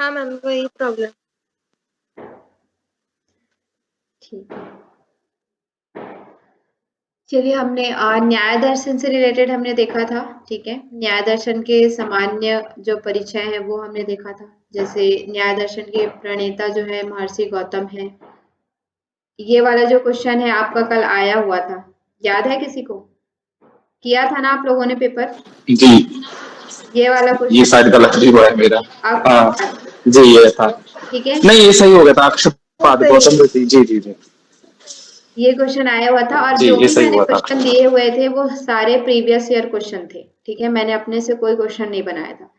हाँ मैम वही प्रॉब्लम। ठीक है, चलिए हमने न्याय दर्शन से रिलेटेड हमने देखा था। ठीक है, न्याय दर्शन के सामान्य जो परिचय है वो हमने देखा था। जैसे न्याय दर्शन के प्रणेता जो है महर्षि गौतम है। ये वाला जो क्वेश्चन है आपका कल आया हुआ था, याद है किसी को? किया था ना आप लोगों ने पेपर? जी, ये वाला ये क्वेश्चन शायद गलत भी हुआ है मेरा। हाँ आप जी, ये था। ठीक है, नहीं, ये सही हो गया था, वो अक्षपाद सही गौतम है। ऋषि। जी जी जी ये क्वेश्चन आया हुआ था और जी, जो ये भी सही मैंने हुआ था। क्वेश्चन दिए हुए थे वो सारे प्रीवियस ईयर क्वेश्चन थे। ठीक है, मैंने अपने से कोई क्वेश्चन नहीं बनाया था।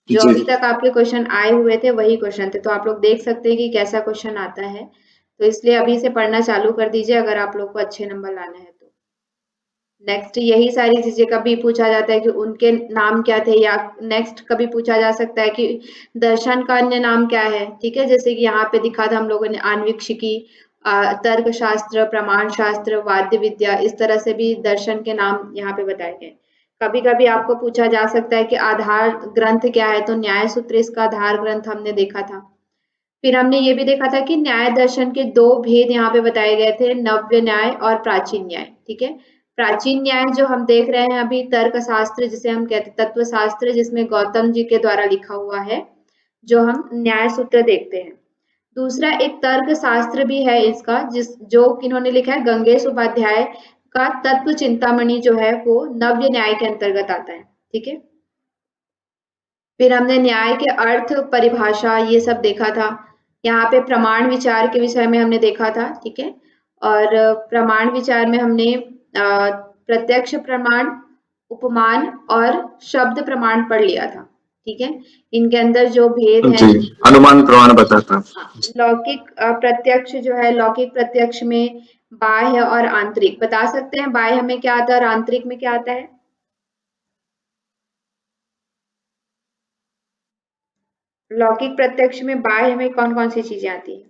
जो जी अभी तक आपके क्वेश्चन आए हुए थे वही क्वेश्चन थे, तो आप लोग देख सकते हैं कि कैसा क्वेश्चन आता है। तो इसलिए अभी से पढ़ना चालू कर दीजिए अगर आप लोग को अच्छे नंबर लाना है तो। नेक्स्ट यही सारी चीजें कभी पूछा जाता है कि उनके नाम क्या थे, या नेक्स्ट कभी पूछा जा सकता है कि दर्शन का अन्य नाम क्या है। ठीक है, जैसे कि यहाँ पे दिखा था हम लोगों ने आन्वीक्षिकी, तर्क शास्त्र, प्रमाण शास्त्र, वाद्य विद्या, इस तरह से भी दर्शन के नाम यहाँ पे बताए गए। कभी कभी आपको पूछा जा सकता है कि आधार ग्रंथ क्या है, तो न्याय सूत्र इसका आधार ग्रंथ हमने देखा था। फिर हमने ये भी देखा था कि न्याय दर्शन के दो भेद यहाँ पे बताए गए थे, नव्य न्याय और प्राचीन न्याय। ठीक है, प्राचीन न्याय जो हम देख रहे हैं अभी, तर्क शास्त्र जिसे हम कहते हैं, तत्व शास्त्र जिसमें गौतम जी के द्वारा लिखा हुआ है, जो हम न्याय सूत्र देखते हैं। दूसरा एक तर्क शास्त्र भी है इसका, जो किन्होंने लिखा है, गंगेश उपाध्याय का तत्व चिंतामणि जो है वो नव्य न्याय के अंतर्गत आता है। ठीक है, फिर हमने न्याय के अर्थ, परिभाषा, ये सब देखा था। यहाँ पे प्रमाण विचार के विषय में हमने देखा था। ठीक है, और प्रमाण विचार में हमने प्रत्यक्ष प्रमाण, उपमान और शब्द प्रमाण पढ़ लिया था। ठीक है, इनके अंदर जो भेद है, जी, अनुमान प्रमाण बताता। लौकिक प्रत्यक्ष जो है, लौकिक प्रत्यक्ष में बाह्य और आंतरिक बता सकते हैं, बाह्य में क्या आता है और आंतरिक में क्या आता है? लौकिक प्रत्यक्ष में बाह्य में कौन कौन सी चीजें आती है?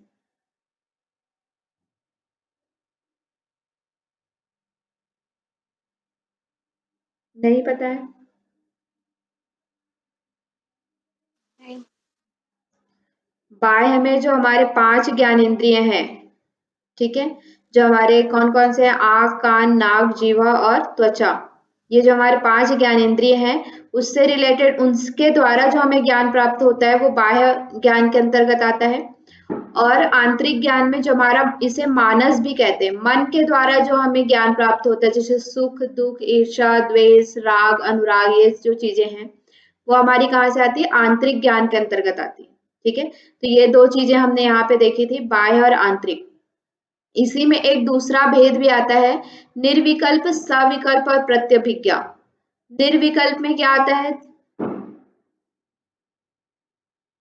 नहीं पता है? नहीं। बाह्य में जो हमारे 5 ज्ञानेंद्रिय हैं, ठीक है, जो हमारे कौन कौन से हैं, आँख, कान, नाक, जीवा और त्वचा, ये जो हमारे 5 ज्ञानेंद्रिय हैं, उससे रिलेटेड उनके द्वारा जो हमें ज्ञान प्राप्त होता है वो बाह्य ज्ञान के अंतर्गत आता है। और आंतरिक ज्ञान में जो हमारा, इसे मानस भी कहते हैं, मन के द्वारा जो हमें ज्ञान प्राप्त होता है, जैसे सुख, दुख, ईर्षा, द्वेष, राग, अनुराग, ये जो चीजें हैं वो हमारी कहाँ से आती है? आंतरिक ज्ञान के अंतर्गत आती है। ठीक है, तो ये दो चीजें हमने यहाँ पे देखी थी, बाह्य और आंतरिक। इसी में एक दूसरा भेद भी आता है, निर्विकल्प, सविकल्प और प्रत्यभिज्ञा। निर्विकल्प में क्या आता है?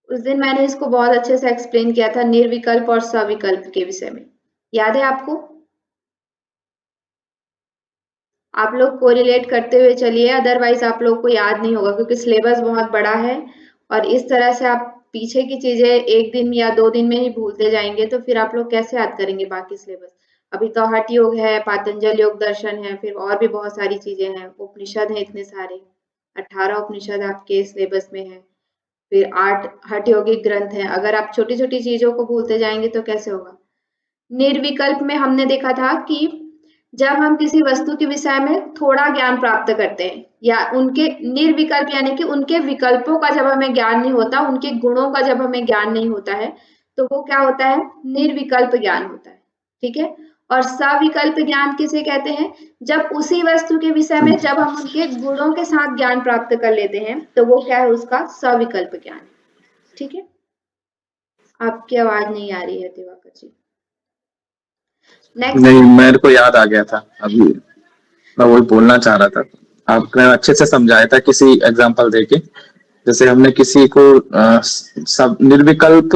उस दिन मैंने इसको बहुत अच्छे से एक्सप्लेन किया था, निर्विकल्प और सविकल्प के विषय में, याद है आपको? आप लोग कोरिलेट करते हुए चलिए, अदरवाइज आप लोग को याद नहीं होगा, क्योंकि सिलेबस बहुत बड़ा है और इस तरह से आप पीछे की चीजें 1 दिन या 2 दिन में ही भूलते जाएंगे, तो फिर आप लोग कैसे याद करेंगे बाकी सिलेबस? अभी तो हठ योग है, पातंजल योग दर्शन है, फिर और भी बहुत सारी चीजें हैं, उपनिषद हैं इतने सारे, 18 उपनिषद आपके सिलेबस में है, फिर 8 हठ योगिक ग्रंथ है। अगर आप छोटी छोटी चीजों को भूलते जाएंगे तो कैसे होगा? निर्विकल्प में हमने देखा था कि जब हम किसी वस्तु के विषय में थोड़ा ज्ञान प्राप्त करते हैं, या उनके निर्विकल्प यानी कि उनके विकल्पों का जब हमें ज्ञान नहीं होता, उनके गुणों का जब हमें ज्ञान नहीं होता है, तो वो क्या होता है? निर्विकल्प ज्ञान होता है। ठीक है, और सविकल्प ज्ञान किसे कहते हैं? जब उसी वस्तु के विषय में जब हम उनके गुणों के साथ ज्ञान प्राप्त कर लेते हैं, तो वो क्या है? उसका सविकल्प ज्ञान। ठीक है, आपकी आवाज नहीं आ रही है दिवाकर जी। नेक्स्ट, नहीं, मेरे को याद आ गया था अभी, मैं वही बोलना चाह रहा था। आपने अच्छे से समझाया था किसी एग्जांपल देके। जैसे हमने किसी को सब निर्विकल्प,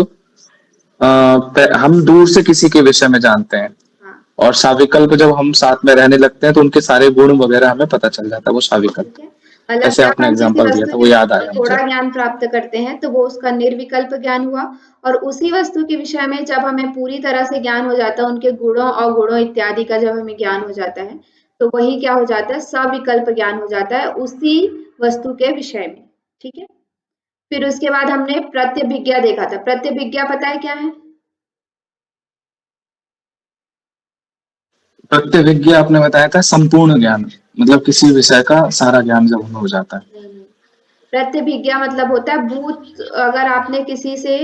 हम दूर से किसी के विषय में जानते हैं, हाँ और साविकल्प जब हम साथ में रहने लगते हैं तो उनके सारे गुण वगैरह हमें पता चल जाता है, वो साविकल्प। ठीक है, मतलब ऐसे जब आपने हम किसी एग्जांपल दिया वस्तु था, के वो याद विषय में आया थोड़ा मुझे। ज्ञान प्राप्त करते हैं तो वो उसका निर्विकल्प ज्ञान हुआ, और उसी वस्तु के विषय में जब हमें पूरी तरह से ज्ञान हो जाता है, उनके गुणों अवगुणों इत्यादि का जब हमें ज्ञान हो जाता है, तो वही क्या हो जाता है? सविकल्प ज्ञान हो जाता है उसी वस्तु के विषय में। ठीक है, फिर उसके बाद हमने प्रत्यभिज्ञा देखा था। प्रत्यभिज्ञा पता है क्या है? प्रत्यभिज्ञा आपने बताया था संपूर्ण ज्ञान, मतलब किसी विषय का सारा ज्ञान जब हमें हो जाता है। नहीं, प्रत्यभिज्ञा मतलब होता है भूत। अगर आपने किसी से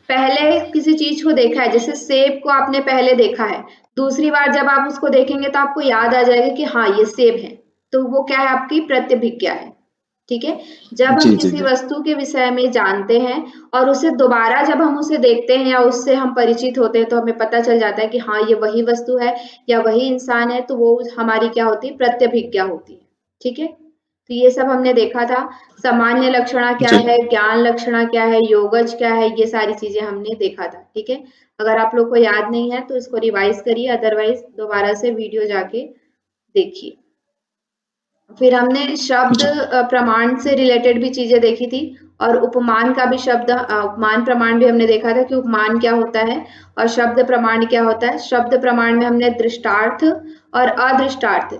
पहले किसी चीज को देखा है, जैसे सेब को आपने पहले देखा है, दूसरी बार जब आप उसको देखेंगे तो आपको याद आ जाएगा कि हाँ ये सेब है, तो वो क्या है, आपकी प्रत्यभिज्ञा है। ठीक है, जब हम जी जी किसी जी। वस्तु के विषय में जानते हैं और उसे दोबारा जब हम उसे देखते हैं या उससे हम परिचित होते हैं, तो हमें पता चल जाता है कि हाँ ये वही वस्तु है या वही इंसान है, तो वो हमारी क्या होती है, प्रत्यभिज्ञा होती है। ठीक है, तो ये सब हमने देखा था। सामान्य लक्षणा क्या जी है, ज्ञान लक्षणा क्या है, योगज क्या है, ये सारी चीजें हमने देखा था। ठीक है, अगर आप लोग को याद नहीं है तो इसको रिवाइज करिए, अदरवाइज दोबारा से वीडियो जाके देखिए। फिर हमने शब्द जी। प्रमाण से रिलेटेड भी चीजें देखी थी, और उपमान का भी शब्द उपमान प्रमाण भी हमने देखा था कि उपमान क्या होता है और शब्द प्रमाण क्या होता है। शब्द प्रमाण में हमने दृष्टार्थ और अदृष्टार्थ,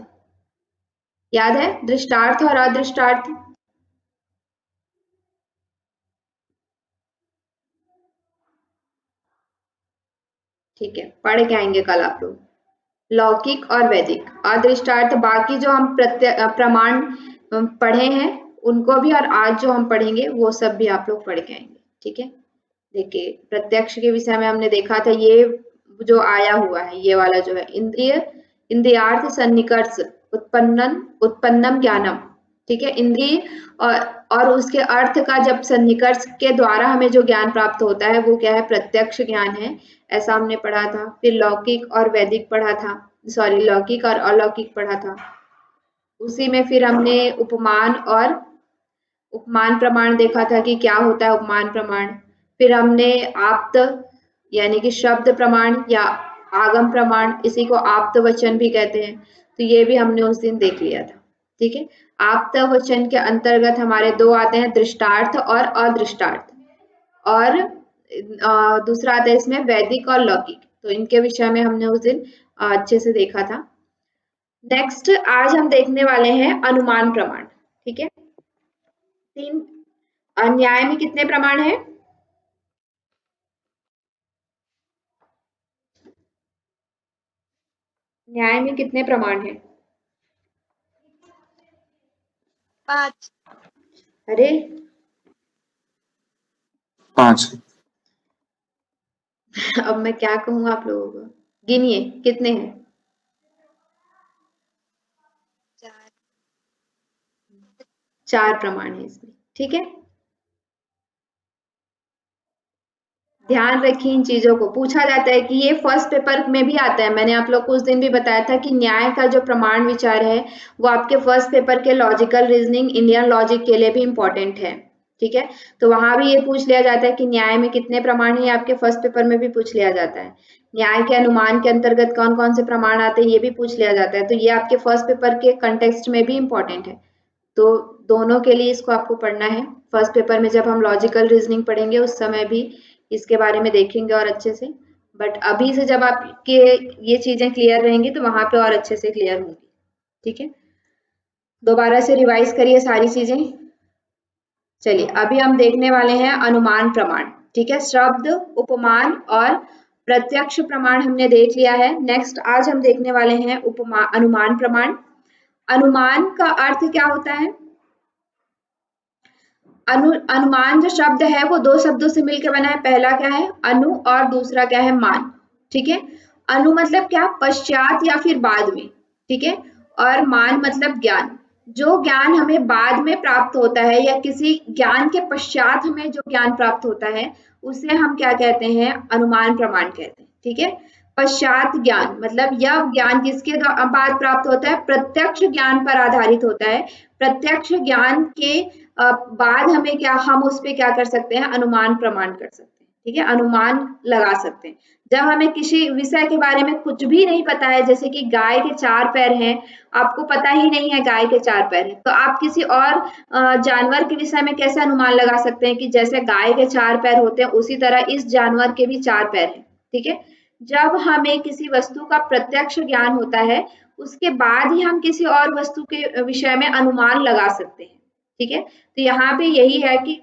याद है, दृष्टार्थ और अदृष्टार्थ। ठीक है, पढ़ के आएंगे कल आप लोग, लौकिक और वैदिक, अदृष्टार्थ। बाकी जो हम प्रमाण पढ़े हैं उनको भी, और आज जो हम पढ़ेंगे वो सब भी आप लोग पढ़ के आएंगे। ठीक है, देखिए प्रत्यक्ष के विषय में हमने देखा था, ये जो आया हुआ है ये वाला जो है, इंद्रिय इंद्रियार्थ सन्निकर्ष उत्पन्नम उत्पन्नम ज्ञानम। ठीक है, इंद्रिय और उसके अर्थ का जब सन्निकर्ष के द्वारा हमें जो ज्ञान प्राप्त होता है वो क्या है, प्रत्यक्ष ज्ञान है, ऐसा हमने पढ़ा था। फिर लौकिक और वैदिक पढ़ा था, सॉरी लौकिक और अलौकिक पढ़ा था। उसी में फिर हमने उपमान और उपमान प्रमाण देखा था कि क्या होता है उपमान प्रमाण। फिर हमने आप्त यानी कि शब्द प्रमाण या आगम प्रमाण, इसी को आप्त वचन भी कहते हैं, तो ये भी हमने उस दिन देख लिया था। ठीक है, आप्त वचन के अंतर्गत हमारे दो आते हैं, दृष्टार्थ और अदृष्टार्थ, और दूसरा आता है इसमें वैदिक और लौकिक, तो इनके विषय में हमने उस दिन अच्छे से देखा था। नेक्स्ट आज हम देखने वाले हैं अनुमान प्रमाण। ठीक है, तीन न्याय में कितने प्रमाण हैं? न्याय में कितने प्रमाण हैं? 5। अरे 5। अब मैं क्या कहूँ आप लोगों को, गिनिए कितने हैं। 4। 4 प्रमाण है इसमें। ठीक है, ध्यान रखिए इन चीजों को, पूछा जाता है कि ये फर्स्ट पेपर में भी आता है। मैंने आप लोग को उस दिन भी बताया था कि न्याय का जो प्रमाण विचार है वो आपके फर्स्ट पेपर के लॉजिकल रीजनिंग इंडियन लॉजिक के लिए भी इम्पोर्टेंट है। ठीक है, तो वहां भी ये पूछ लिया जाता है कि न्याय में कितने प्रमाण है, आपके फर्स्ट पेपर में भी पूछ लिया जाता है। न्याय के अनुमान के अंतर्गत कौन कौन से प्रमाण आते हैं ये भी पूछ लिया जाता है, तो ये आपके फर्स्ट पेपर के कंटेक्स्ट में भी इम्पोर्टेंट है। तो दोनों के लिए इसको आपको पढ़ना है। फर्स्ट पेपर में जब हम लॉजिकल रीजनिंग पढ़ेंगे उस समय भी इसके बारे में देखेंगे और अच्छे से, बट अभी से जब आपके ये चीजें क्लियर रहेंगी तो वहां पे और अच्छे से क्लियर होंगी। ठीक है, दोबारा से रिवाइज करिए सारी चीजें। चलिए अभी हम देखने वाले हैं अनुमान प्रमाण। ठीक है, शब्द उपमान और प्रत्यक्ष प्रमाण हमने देख लिया है। नेक्स्ट आज हम देखने वाले हैं अनुमान प्रमाण। अनुमान का अर्थ क्या होता है? अनुमान जो शब्द है वो दो शब्दों से मिलकर बना है, पहला क्या है अनु और दूसरा क्या है मान। ठीक है, अनु मतलब क्या, पश्चात या फिर बाद में। ठीक है, और मान मतलब ज्ञान, जो ज्ञान हमें बाद में प्राप्त होता है या किसी ज्ञान के पश्चात हमें जो ज्ञान प्राप्त होता है उसे हम क्या कहते हैं, अनुमान प्रमाण कहते हैं। ठीक है, पश्चात ज्ञान मतलब यह ज्ञान किसके बाद प्राप्त होता है, प्रत्यक्ष ज्ञान पर आधारित होता है। प्रत्यक्ष ज्ञान के बाद हमें क्या, हम उस पे क्या कर सकते हैं, अनुमान प्रमाण कर सकते हैं। ठीक है, अनुमान लगा सकते हैं। जब हमें किसी विषय के बारे में कुछ भी नहीं पता है, जैसे कि गाय के 4 पैर हैं, आपको पता ही नहीं है गाय के 4 पैर हैं, तो आप किसी और जानवर के विषय में कैसे अनुमान लगा सकते हैं कि जैसे गाय के 4 पैर होते हैं उसी तरह इस जानवर के भी 4 पैर हैं। ठीक है, जब हमें किसी वस्तु का प्रत्यक्ष ज्ञान होता है उसके बाद ही हम किसी और वस्तु के विषय में अनुमान लगा सकते हैं। ठीक है। तो यहाँ पे यही है कि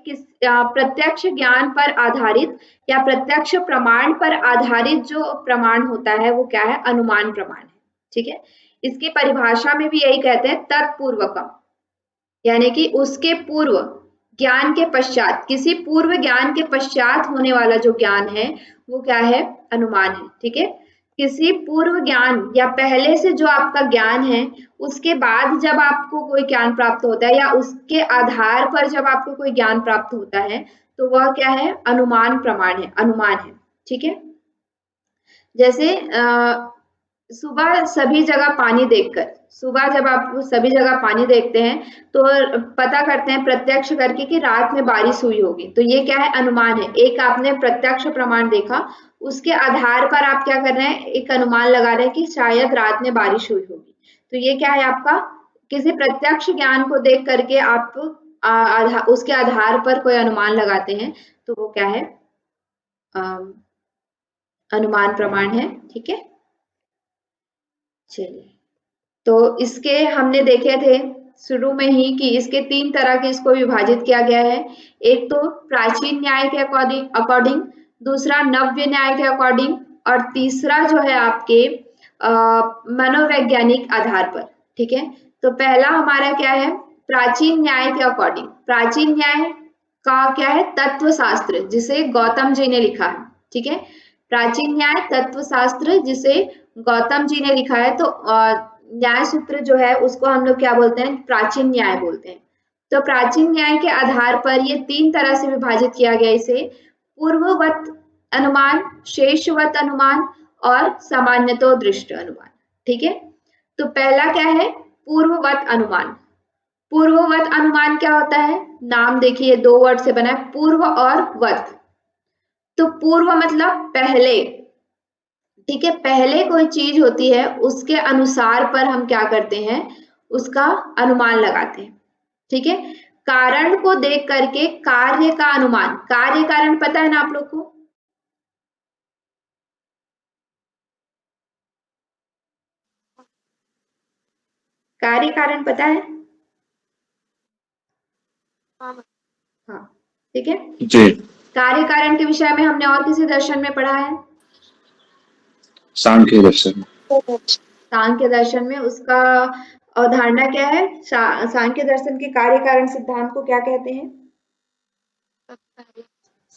प्रत्यक्ष ज्ञान पर आधारित या प्रत्यक्ष प्रमाण पर आधारित जो प्रमाण होता है वो क्या है, अनुमान प्रमाण है। ठीक है, इसकी परिभाषा में भी यही कहते हैं तत्पूर्वकम, यानी कि उसके पूर्व ज्ञान के पश्चात, किसी पूर्व ज्ञान के पश्चात होने वाला जो ज्ञान है वो क्या है, अनुमान है। ठीक है, किसी पूर्व ज्ञान या पहले से जो आपका ज्ञान है उसके बाद जब आपको कोई ज्ञान प्राप्त होता है या उसके आधार पर जब आपको कोई ज्ञान प्राप्त होता है तो वह क्या है, अनुमान प्रमाण है, अनुमान है। ठीक है, जैसे सुबह सभी जगह पानी देखकर, सुबह जब आप सभी जगह पानी देखते हैं तो पता करते हैं प्रत्यक्ष करके कि रात में बारिश हुई होगी, तो ये क्या है, अनुमान है। एक आपने प्रत्यक्ष प्रमाण देखा, उसके आधार पर आप क्या कर रहे हैं, एक अनुमान लगा रहे हैं कि शायद रात में बारिश हुई होगी। तो ये क्या है, आपका किसी प्रत्यक्ष ज्ञान को देख करके आप उसके आधार पर कोई अनुमान लगाते हैं तो वो क्या है, अनुमान प्रमाण है। ठीक है, चलिए, तो इसके हमने देखे थे शुरू में ही कि इसके 3 तरह के इसको विभाजित किया गया है। एक तो प्राचीन न्याय के अकॉर्डिंग, दूसरा नव्य न्याय के अकॉर्डिंग, और तीसरा जो है आपके मनोवैज्ञानिक आधार पर। ठीक है, तो पहला हमारा क्या है, प्राचीन न्याय के अकॉर्डिंग। प्राचीन न्याय का क्या है, तत्वशास्त्र, जिसे गौतम जी ने लिखा है। ठीक है, प्राचीन न्याय तत्वशास्त्र जिसे गौतम जी ने लिखा है। तो न्याय सूत्र जो है उसको हम लोग क्या बोलते हैं, प्राचीन न्याय बोलते हैं। तो प्राचीन न्याय के आधार पर ये 3 तरह से विभाजित किया गया इसे, पूर्ववत अनुमान, शेषवत अनुमान और सामान्यतो दृष्ट अनुमान। ठीक है, तो पहला क्या है, पूर्ववत अनुमान। पूर्ववत अनुमान क्या होता है, नाम देखिए 2 वर्ड से बना है, पूर्व और वत। तो पूर्व मतलब पहले, ठीक है, पहले कोई चीज होती है उसके अनुसार पर हम क्या करते हैं, उसका अनुमान लगाते हैं। ठीक है, कारण को देख करके कार्य का अनुमान, कार्य कारण पता है ना आप लोग को, कार्य कारण पता है, हाँ, ठीक है जी, कार्य कारण के विषय में हमने और किसी दर्शन में पढ़ा है, सांख्य दर्शन। सांख्य दर्शन में उसका अवधारणा क्या है, सांख्य दर्शन के कार्य कारण सिद्धांत को क्या कहते हैं,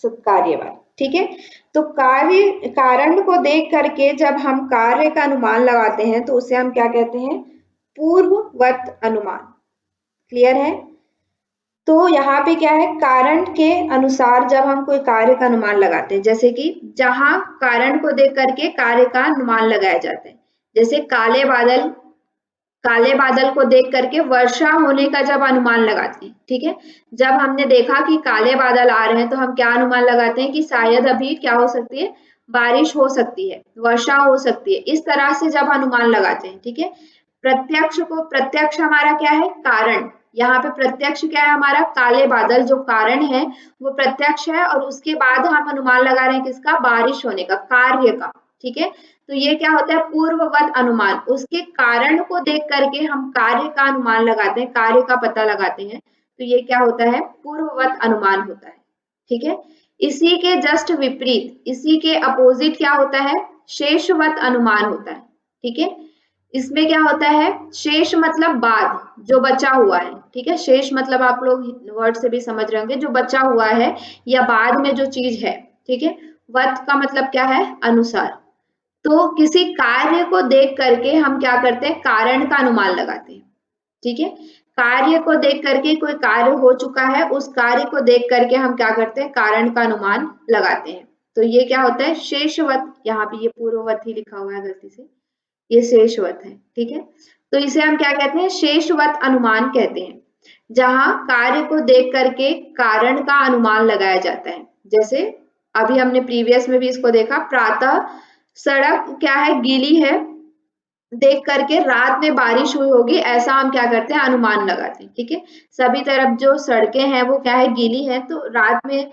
सत्कार्यवाद। ठीक है, तो कार्य कारण को देख करके जब हम कार्य का अनुमान लगाते हैं तो उसे हम क्या कहते हैं, पूर्ववत अनुमान। क्लियर है, तो यहाँ पे क्या है, कारण के अनुसार जब हम कोई कार्य का अनुमान लगाते हैं, जैसे कि जहां कारण को देख करके कार्य का अनुमान लगाया जाता है, जैसे काले बादल को देख करके वर्षा होने का जब अनुमान लगाते हैं। ठीक है, जब हमने देखा कि काले बादल आ रहे हैं तो हम क्या अनुमान लगाते हैं कि शायद अभी क्या हो सकती है, बारिश हो सकती है, वर्षा हो सकती है, इस तरह से जब अनुमान लगाते हैं। ठीक है, प्रत्यक्ष हमारा क्या है, कारण, यहाँ पे प्रत्यक्ष क्या है हमारा, काले बादल जो कारण है वो प्रत्यक्ष है, और उसके बाद हम अनुमान लगा रहे हैं किसका, बारिश होने का, कार्य का। ठीक है, तो ये क्या होता है, पूर्ववत अनुमान, उसके कारण को देख करके हम कार्य का अनुमान लगाते हैं, कार्य का पता लगाते हैं, तो ये क्या होता है, पूर्ववत अनुमान होता है। ठीक है, इसी के जस्ट विपरीत, इसी के अपोजिट क्या होता है, शेषवत अनुमान होता है। ठीक है, इसमें क्या होता है, शेष मतलब बाद, जो बचा हुआ है। ठीक है, शेष मतलब आप लोग वर्ड से भी समझ रहे होंगे, जो बचा हुआ है या बाद में जो चीज है। ठीक है, वत का मतलब क्या है, अनुसार। तो किसी कार्य को देख करके हम क्या करते हैं, कारण का अनुमान लगाते हैं। ठीक है, कार्य को देख करके, कोई कार्य हो चुका है, उस कार्य को देख करके हम क्या करते हैं, कारण का अनुमान लगाते हैं। तो ये क्या होता है, शेषवत, यहाँ पे ये पूर्ववत ही लिखा हुआ है गलती से, ये शेषवत है। ठीक है, तो इसे हम क्या कहते हैं, शेषवत अनुमान कहते हैं, जहां कार्य को देख करके कारण का अनुमान लगाया जाता है। जैसे अभी हमने प्रीवियस में भी इसको देखा, प्रातः सड़क क्या है, गीली है, देख करके रात में बारिश हुई होगी, ऐसा हम क्या करते हैं, अनुमान लगाते हैं। ठीक है, सभी तरफ जो सड़कें हैं वो क्या है, गीली है, तो रात में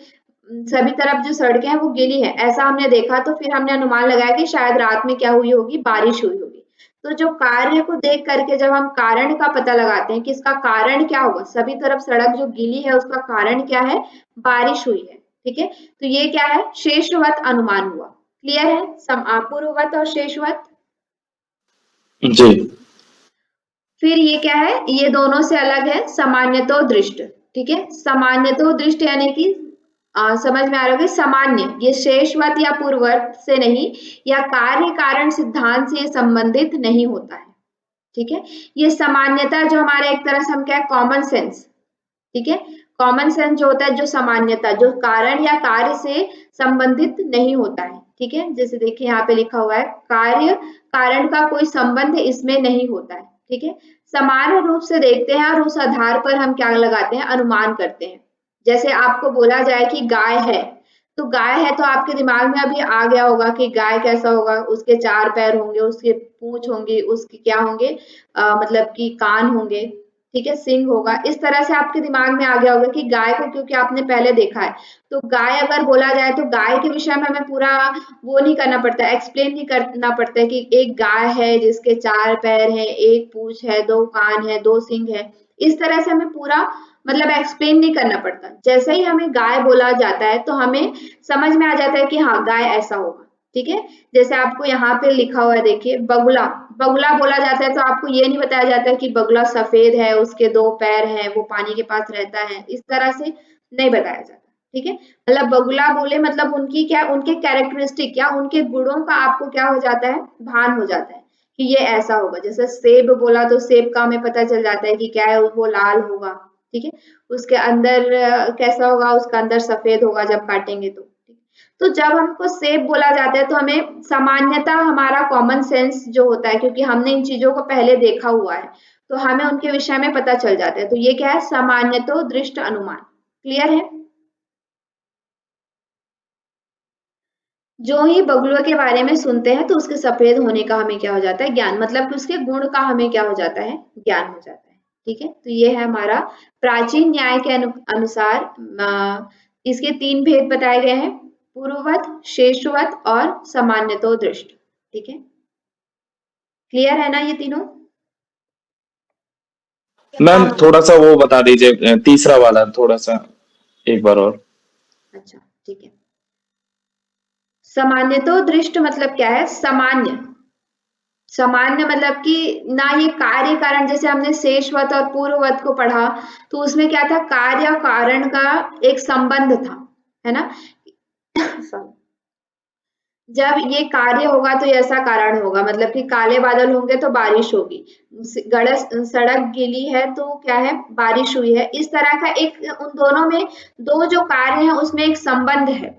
सभी तरफ जो सड़कें हैं वो गीली है, ऐसा हमने देखा, तो फिर हमने अनुमान लगाया कि शायद रात में क्या हुई होगी, बारिश हुई होगी। तो जो कार्य को देख करके जब हम कारण का पता लगाते हैं कि इसका कारण क्या होगा, सभी तरफ सड़क जो गीली है उसका कारण क्या है, बारिश हुई है, ठीक है। तो ये क्या है, शेषवत अनुमान हुआ। क्लियर है, पूर्ववत और शेषवत। जी। फिर ये क्या है, ये दोनों से अलग है सामान्यतो दृष्ट, ठीक है। सामान्यतो दृष्ट यानी कि समझ में आ रहा है, सामान्य, ये शेषवत या पूर्ववत से नहीं, या कार्य कारण सिद्धांत से संबंधित नहीं होता है, ठीक है। ये सामान्यता जो हमारा एक तरह से हम क्या, कॉमन सेंस, ठीक है। कॉमन सेंस जो होता है, जो सामान्यता जो कारण या कार्य से संबंधित नहीं होता है, ठीक है। जैसे देखिए यहाँ पे लिखा हुआ है, कार्य कारण का कोई संबंध इसमें नहीं होता है, ठीक है। समान रूप से देखते हैं और उस आधार पर हम क्या लगाते हैं, अनुमान करते हैं। जैसे आपको बोला जाए कि गाय है, तो गाय है तो आपके दिमाग में अभी आ गया होगा कि गाय कैसा होगा, उसके 4 पैर होंगे, उसके पूंछ होंगी, उसके क्या होंगे, मतलब कि कान होंगे, ठीक है, सिंग होगा। इस तरह से आपके दिमाग में आ गया होगा कि गाय को, क्योंकि आपने पहले देखा है। तो गाय अगर बोला जाए तो गाय के विषय में हमें पूरा वो नहीं करना पड़ता, एक्सप्लेन नहीं करना पड़ता है कि एक गाय है जिसके 4 पैर हैं, 1 पूंछ है, 2 कान है, 2 सिंग है। इस तरह से हमें पूरा मतलब एक्सप्लेन नहीं करना पड़ता। जैसे ही हमें गाय बोला जाता है तो हमें समझ में आ जाता है कि हाँ गाय ऐसा होगा, ठीक है। जैसे आपको यहाँ पे लिखा हुआ है, देखिए बगुला, बगुला बोला जाता है तो आपको ये नहीं बताया जाता है कि बगुला सफेद है, उसके 2 पैर हैं, वो पानी के पास रहता है, इस तरह से नहीं बताया जाता, ठीक है। मतलब बगुला बोले मतलब उनकी क्या, उनके कैरेक्टरिस्टिक या उनके गुणों का आपको क्या हो जाता है, भान हो जाता है कि ये ऐसा होगा। जैसे सेब बोला तो सेब का हमें पता चल जाता है कि क्या है, वो लाल होगा, ठीक है। उसके अंदर कैसा होगा, उसका अंदर सफेद होगा जब काटेंगे तो। तो जब हमको सेब बोला जाता है तो हमें सामान्यता, हमारा कॉमन सेंस जो होता है, क्योंकि हमने इन चीजों को पहले देखा हुआ है, तो हमें उनके विषय में पता चल जाता है। तो ये क्या है, सामान्यतो दृष्ट अनुमान। क्लियर है। जो ही बगुलों के बारे में सुनते हैं तो उसके सफेद होने का हमें क्या हो जाता है, ज्ञान, मतलब कि उसके गुण का हमें क्या हो जाता है, ज्ञान हो जाता है, ठीक है। तो ये है हमारा प्राचीन न्याय के अनुसार इसके 3 भेद बताए गए हैं, पूर्ववत, शेषवत और सामान्यतो दृष्ट, ठीक है। क्लियर है ना ये तीनों। मैम थोड़ा सा वो बता दीजिए, तीसरा वाला थोड़ा सा एक बार और। अच्छा ठीक है। सामान्यतो दृष्ट मतलब क्या है, सामान्य, सामान्य मतलब कि ना ये कार्य कारण, जैसे हमने शेषवत और पूर्ववत को पढ़ा तो उसमें क्या था, कार्य कारण का एक संबंध था, है ना। जब ये कार्य होगा तो ऐसा कारण होगा, मतलब कि काले बादल होंगे तो बारिश होगी, सड़क गीली है तो क्या है, बारिश हुई है। इस तरह का एक, उन दोनों में दो जो कार्य हैं उसमें एक संबंध है,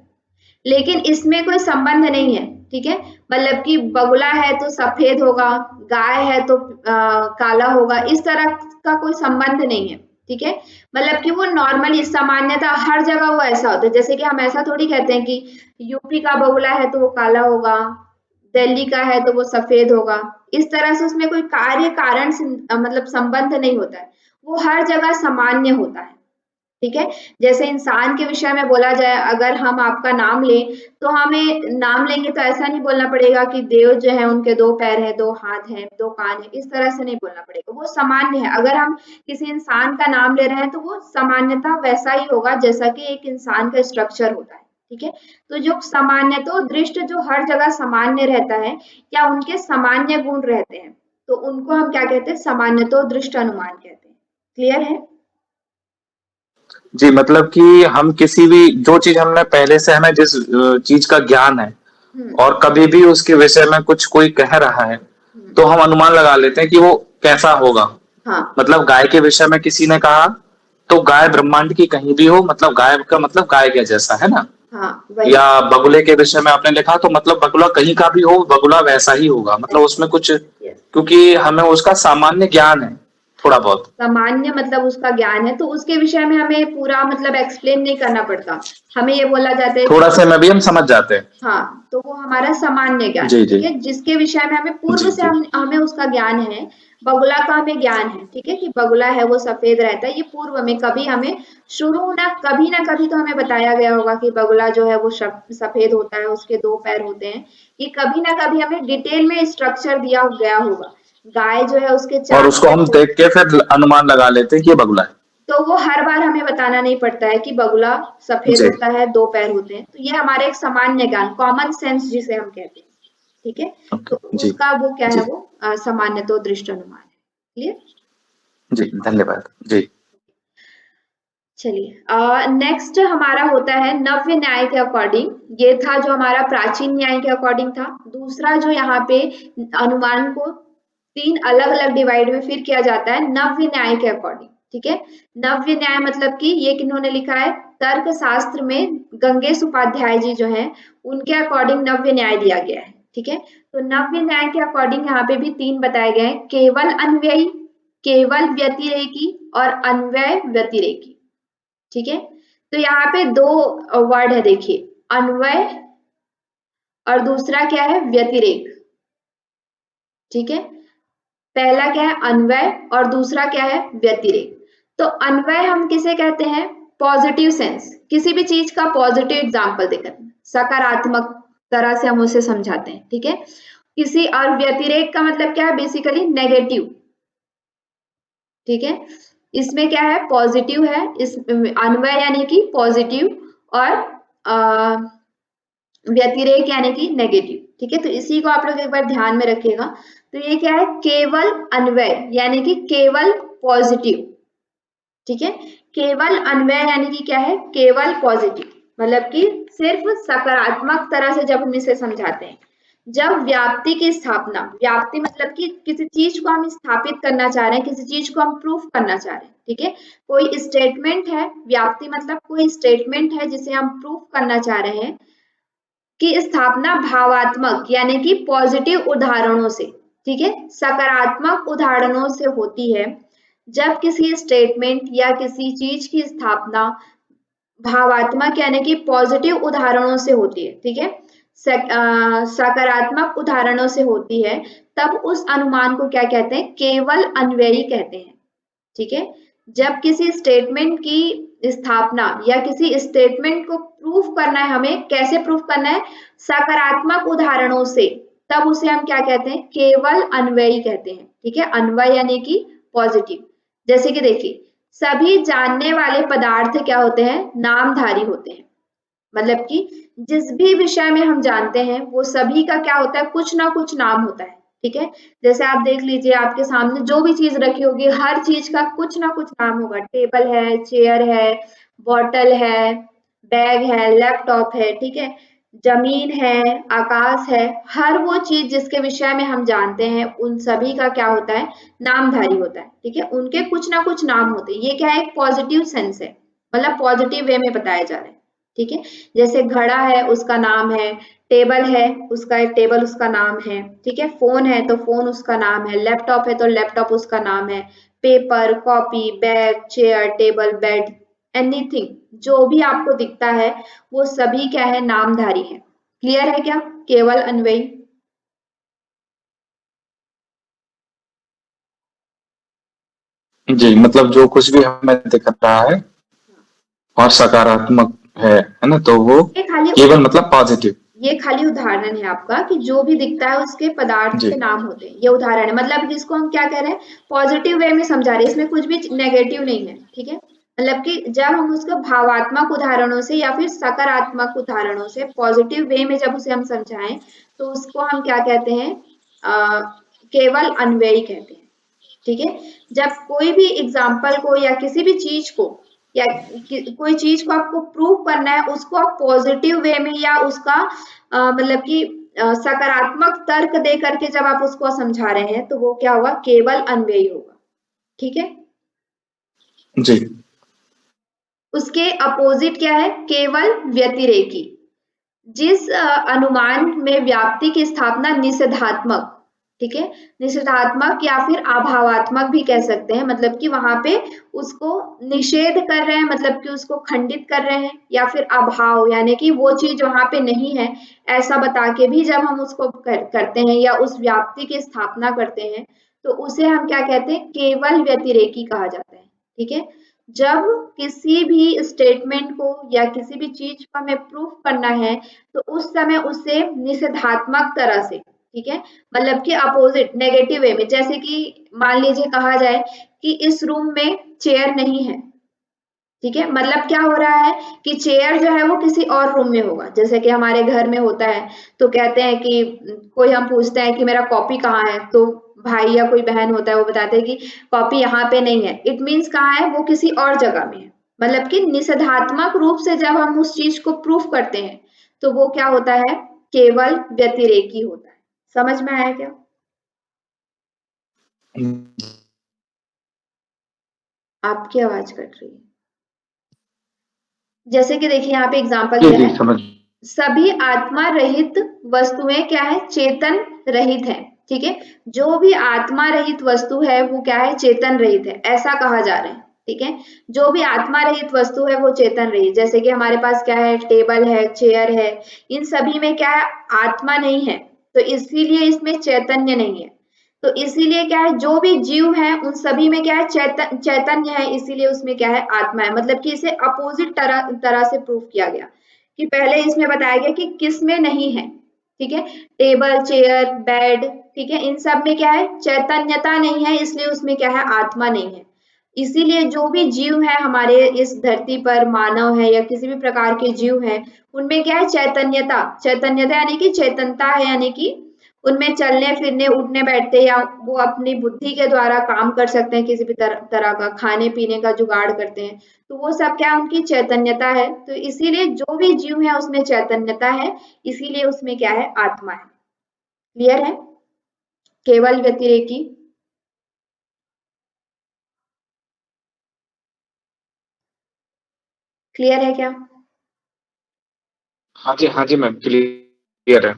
लेकिन इसमें कोई संबंध नहीं है, ठीक है। मतलब कि बगुला है तो सफेद होगा, गाय है तो काला होगा, इस तरह का कोई संबंध नहीं है, ठीक है। मतलब कि वो नॉर्मली सामान्यता हर जगह वो ऐसा होता है। जैसे कि हम ऐसा थोड़ी कहते हैं कि यूपी का बगुला है तो वो काला होगा, दिल्ली का है तो वो सफेद होगा। इस तरह से उसमें कोई कार्य कारण मतलब संबंध नहीं होता है, वो हर जगह सामान्य होता है, ठीक है। जैसे इंसान के विषय में बोला जाए, अगर हम आपका नाम लें तो हमें नाम लेंगे तो ऐसा नहीं बोलना पड़ेगा कि देव जो है उनके 2 पैर हैं, 2 हाथ हैं, 2 कान हैं, इस तरह से नहीं बोलना पड़ेगा, वो सामान्य है। अगर हम किसी इंसान का नाम ले रहे हैं तो वो सामान्यता वैसा ही होगा जैसा कि एक इंसान का स्ट्रक्चर होता है, ठीक है। तो जो सामान्यतो दृष्ट जो हर जगह सामान्य रहता है या उनके सामान्य गुण रहते हैं, तो उनको हम क्या कहते हैं, सामान्यतो दृष्ट अनुमान कहते हैं। क्लियर है। जी, मतलब कि हम किसी भी जो चीज हमने पहले से, हमें जिस चीज का ज्ञान है और कभी भी उसके विषय में कुछ कोई कह रहा है तो हम अनुमान लगा लेते हैं कि वो कैसा होगा। हाँ मतलब गाय के विषय में किसी ने कहा तो गाय ब्रह्मांड की कहीं भी हो, मतलब गाय का मतलब गाय के जैसा, है ना। हाँ वही। या बगुले के विषय में आपने लिखा तो मतलब बगुला कहीं का भी हो, बगुला वैसा ही होगा, मतलब उसमें कुछ, यस। क्योंकि हमें उसका सामान्य ज्ञान है। थोड़ा बहुत। सामान्य मतलब उसका ज्ञान है, तो उसके विषय में हमें पूरा मतलब एक्सप्लेन नहीं करना पड़ता, हमें ये बोला जाता है थोड़ा से में भी हम समझ जाते हैं। हाँ, तो वो हमारा सामान्य ज्ञान जी है, जी ठीक है, जिसके विषय में हमें पूर्व जी से जी हमें उसका ज्ञान है। बगुला का हमें ज्ञान है, ठीक है, कि बगुला है वो सफेद रहता है, ये पूर्व में कभी हमें शुरू कभी ना कभी तो हमें बताया गया होगा कि बगुला जो है वो सफेद होता है, उसके 2 पैर होते हैं। ये कभी ना कभी हमें डिटेल में स्ट्रक्चर दिया गया होगा। गाय जो है उसके और 4 उसको पैर हम होते देख के फिर अनुमान लगा लेते हैं कि ये बगुला है। तो वो हर बार हमें बताना नहीं पड़ता है कि बगुला सफेद जी होता है, 2 पैर होते हैं। तो ये हमारे एक सामान्य ज्ञान, कॉमन सेंस जिसे हम कहते हैं, ठीक है। ओके तो जी उसका वो क्या है, जी वो सामान्य तो दृष्ट अनुमान है। क्लियर? जी धन्यवाद जी। चलिए नेक्स्ट हमारा होता है नव्य न्याय के अकॉर्डिंग। ये था जो हमारा प्राचीन न्याय के अकॉर्डिंग था। दूसरा जो यहाँ पे अनुमान को 3 अलग अलग डिवाइड में फिर किया जाता है नव्य न्याय के अकॉर्डिंग, ठीक है। नव्य न्याय मतलब कि ये किन्होंने लिखा है, तर्क शास्त्र में गंगेश उपाध्याय जी जो है उनके अकॉर्डिंग नव्य न्याय दिया गया है, ठीक है। तो नव्य न्याय के अकॉर्डिंग यहाँ पे भी 3 बताए गए हैं, केवल अन्वयी, केवल व्यतिरेकी और अन्वय व्यतिरेकी, ठीक है। तो यहाँ पे 2 वर्ड है, देखिए, अन्वय और दूसरा क्या है, व्यतिरेक, ठीक है। पहला क्या है, अन्वय, और दूसरा क्या है, व्यतिरेक। तो अन्वय हम किसे कहते हैं, पॉजिटिव सेंस, किसी भी चीज का पॉजिटिव एग्जाम्पल देकर सकारात्मक तरह से हम उसे समझाते हैं, ठीक है। किसी और व्यतिरेक का मतलब क्या है, बेसिकली नेगेटिव, ठीक है। इसमें क्या है, पॉजिटिव है, इस अन्वय यानी कि पॉजिटिव और व्यतिरेक यानी कि नेगेटिव, ठीक है। तो इसी को आप लोग एक बार ध्यान में रखिएगा। तो ये क्या है, केवल अन्वय यानी कि केवल पॉजिटिव, ठीक है। केवल अन्वय यानी कि क्या है, केवल पॉजिटिव, मतलब कि सिर्फ सकारात्मक तरह से जब हम इसे समझाते हैं। जब व्याप्ति की स्थापना, व्याप्ति मतलब कि किसी चीज को हम स्थापित करना चाह रहे हैं, किसी चीज को हम प्रूफ करना चाह रहे हैं, ठीक है। कोई स्टेटमेंट है, व्याप्ति मतलब कोई स्टेटमेंट है जिसे हम प्रूफ करना चाह रहे हैं, की स्थापना भावात्मक यानी कि पॉजिटिव उदाहरणों से, ठीक है, सकारात्मक उदाहरणों से होती है। जब किसी स्टेटमेंट या किसी चीज की स्थापना भावात्मक यानी कि पॉजिटिव उदाहरणों से होती है, ठीक है, सकारात्मक उदाहरणों से होती है, तब उस अनुमान को क्या कहते हैं, केवल अन्वयी कहते हैं, ठीक है। जब किसी स्टेटमेंट की स्थापना या किसी स्टेटमेंट को प्रूफ करना है, हमें कैसे प्रूफ करना है, सकारात्मक उदाहरणों से, तब उसे हम क्या कहते हैं, केवल अन्वयी कहते हैं, ठीक है। अन्वय यानी कि पॉजिटिव। जैसे कि देखिए, सभी जानने वाले पदार्थ क्या होते हैं, नामधारी होते हैं, मतलब कि जिस भी विषय में हम जानते हैं वो सभी का क्या होता है, कुछ ना कुछ नाम होता है, ठीक है। जैसे आप देख लीजिए, आपके सामने जो भी चीज रखी होगी, हर चीज का कुछ ना कुछ नाम होगा। टेबल है, चेयर है, बॉटल है, बैग है, लैपटॉप है, ठीक है, जमीन है, आकाश है, हर वो चीज जिसके विषय में हम जानते हैं उन सभी का क्या होता है, नामधारी होता है, ठीक है। उनके कुछ ना कुछ नाम होते हैं। ये क्या है, एक पॉजिटिव सेंस है, मतलब पॉजिटिव वे में बताया जा रहा है, ठीक है। जैसे घड़ा है, उसका नाम है, टेबल है, उसका टेबल उसका नाम है, ठीक है। फोन है तो फोन उसका नाम है, लैपटॉप है तो लैपटॉप उसका नाम है, paper, copy, bag, chair, table, bed, anything जो भी आपको दिखता है वो सभी क्या है, नामधारी है। क्लियर है क्या, केवल अन्वयी? जी मतलब जो कुछ भी हमें दिख रहा है और सकारात्मक है ना, तो वो ये खाली केवल मतलब पॉजिटिव। ये खाली उदाहरण है आपका कि जो भी दिखता है उसके पदार्थ जी के नाम होते हैं। ये उदाहरण है, मतलब जिसको हम क्या कह रहे हैं, पॉजिटिव वे में समझा रहे हैं, इसमें कुछ भी नेगेटिव नहीं है, ठीक है। मतलब कि जब हम उसको भावात्मक उदाहरणों से या फिर सकारात्मक उदाहरणों से पॉजिटिव वे में जब उसे हम समझाएं, तो उसको हम क्या कहते हैं, केवल अन्वयी कहते हैं, ठीक है। जब कोई भी एग्जाम्पल को या किसी भी चीज को या कोई चीज को आपको प्रूव करना है, उसको आप पॉजिटिव वे में या उसका मतलब कि सकारात्मक तर्क दे करके जब आप उसको समझा रहे हैं, तो वो क्या होगा, केवल अन्वयी होगा, ठीक है। जी उसके अपोजिट क्या है, केवल व्यतिरेकी। जिस अनुमान में व्याप्ति की स्थापना निषेधात्मक ठीक है। निषेधात्मक या फिर अभावात्मक भी कह सकते हैं, मतलब कि वहां पे उसको निषेध कर रहे हैं, मतलब कि उसको खंडित कर रहे हैं, या फिर अभाव यानी कि वो चीज वहां पे नहीं है ऐसा बता के भी जब हम उसको करते हैं या उस व्याप्ति की स्थापना करते हैं तो उसे हम क्या कहते हैं, केवल व्यतिरेकी कहा जाता है। ठीक है। जब किसी भी स्टेटमेंट को या किसी भी चीज को हमें प्रूफ करना है तो उस समय उसे निषेधात्मक तरह से, ठीक है, मतलब कि अपोजिट नेगेटिव वे में, जैसे कि मान लीजिए कहा जाए कि इस रूम में चेयर नहीं है, ठीक है, मतलब क्या हो रहा है कि चेयर जो है वो किसी और रूम में होगा, जैसे कि हमारे घर में होता है तो कहते हैं कि कोई हम पूछते हैं कि मेरा कॉपी कहाँ है, तो भाई या कोई बहन होता है वो बताते हैं कि कॉपी यहाँ पे नहीं है, इट मीन्स कहाँ है, वो किसी और जगह में है। मतलब कि निषेधात्मक रूप से जब हम उस चीज को प्रूफ करते हैं तो वो क्या होता है, केवल व्यतिरेकी होता है। समझ में आया क्या? आपकी आवाज कट रही है। जैसे कि देखिए यहाँ पे एग्जांपल जी दिया जी है, समझ। सभी आत्मा रहित वस्तुएं क्या है, चेतन रहित है। ठीक है। जो भी आत्मा रहित वस्तु है वो क्या है, चेतन रहित है, ऐसा कहा जा रहा है। ठीक है। जो भी आत्मा रहित वस्तु है वो चेतन रहित, जैसे कि हमारे पास क्या है, टेबल है, चेयर है, इन सभी में क्या है, आत्मा नहीं है, तो इसीलिए इसमें चैतन्य नहीं है। तो इसीलिए क्या है, जो भी जीव है उन सभी में क्या है, चैतन्य है, इसीलिए उसमें क्या है, आत्मा है। मतलब कि इसे अपोजिट तरह से प्रूफ किया गया कि पहले इसमें बताया गया कि किस में नहीं है। ठीक है। टेबल, चेयर, बेड, ठीक है, इन सब में क्या है, चैतन्यता नहीं है, इसलिए उसमें क्या है, आत्मा नहीं है। इसीलिए जो भी जीव है हमारे इस धरती पर, मानव है या किसी भी प्रकार के जीव है, उनमें क्या है, चैतन्यता यानी कि चेतनता है, यानी कि उनमें चलने फिरने, उठने बैठते या वो अपनी बुद्धि के द्वारा काम कर सकते हैं, किसी भी तरह का खाने पीने का जुगाड़ करते हैं, तो वो सब क्या, उनकी चैतन्यता है। तो इसीलिए जो भी जीव है उसमें चैतन्यता है, इसीलिए उसमें क्या है, आत्मा है। क्लियर है? केवल व्यतिरेकी। क्लियर है क्या? हाँ जी मैम, क्लियर है।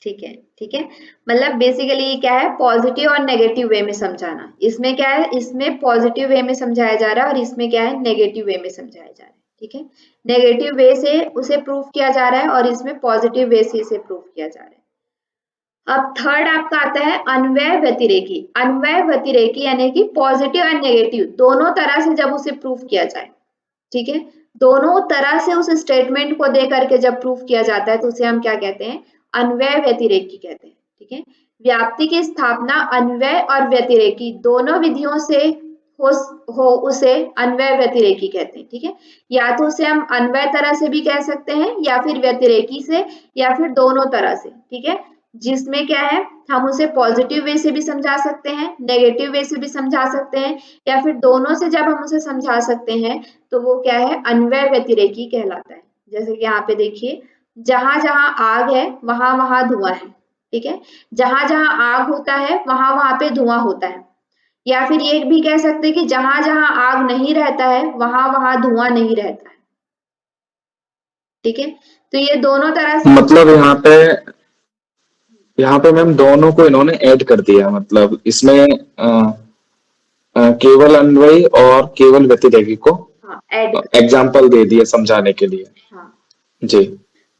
ठीक है। ठीक है। मतलब बेसिकली क्या है, पॉजिटिव और नेगेटिव वे में समझाना। इसमें क्या है, इसमें पॉजिटिव वे में समझाया जा रहा है और इसमें क्या है, नेगेटिव वे में समझाया जा रहा है। ठीक है। नेगेटिव वे से उसे प्रूफ किया जा रहा है और इसमें पॉजिटिव वे से इसे प्रूफ किया जा रहा है। अब थर्ड आपका आता है अन्वय व्यतिरेकी। अन्वय व्यतिरेकी यानी कि पॉजिटिव एंड नेगेटिव दोनों तरह से जब उसे प्रूफ किया जाए, ठीक है, दोनों तरह से उस स्टेटमेंट को दे करके जब प्रूफ किया जाता है तो उसे हम क्या कहते हैं, अन्वय व्यतिरेकी कहते हैं। ठीक है। व्याप्ति की स्थापना अन्वय और व्यतिरेकी दोनों विधियों से हो हो उसे अन्वय व्यतिरेकी कहते हैं। ठीक है। या तो उसे हम अन्वय तरह से भी कह सकते हैं या फिर व्यतिरेकी से, या फिर दोनों तरह से। ठीक है। जिसमें क्या है, हम उसे पॉजिटिव वे से भी समझा सकते हैं, नेगेटिव वे से भी समझा सकते हैं, या फिर दोनों से जब हम उसे समझा सकते हैं तो वो क्या है, अन्वय व्यतिरेकी कहलाता है। जैसे कि यहाँ पे देखिए, जहां जहां आग है वहां वहां धुआं है। ठीक है। जहां जहां आग होता है वहां वहां पे धुआं होता है। या फिर ये भी कह सकते हैं कि जहां जहां आग नहीं रहता है वहां वहां धुआं नहीं रहता है। ठीक है। तो ये दोनों तरह से मतलब यहाँ पे मैम दोनों को इन्होंने ऐड कर दिया, मतलब इसमें केवल अन्वयी और केवल व्यतिरेकी को हाँ ऐड कर, एग्जाम्पल दे दिए समझाने के लिए। हाँ। जी।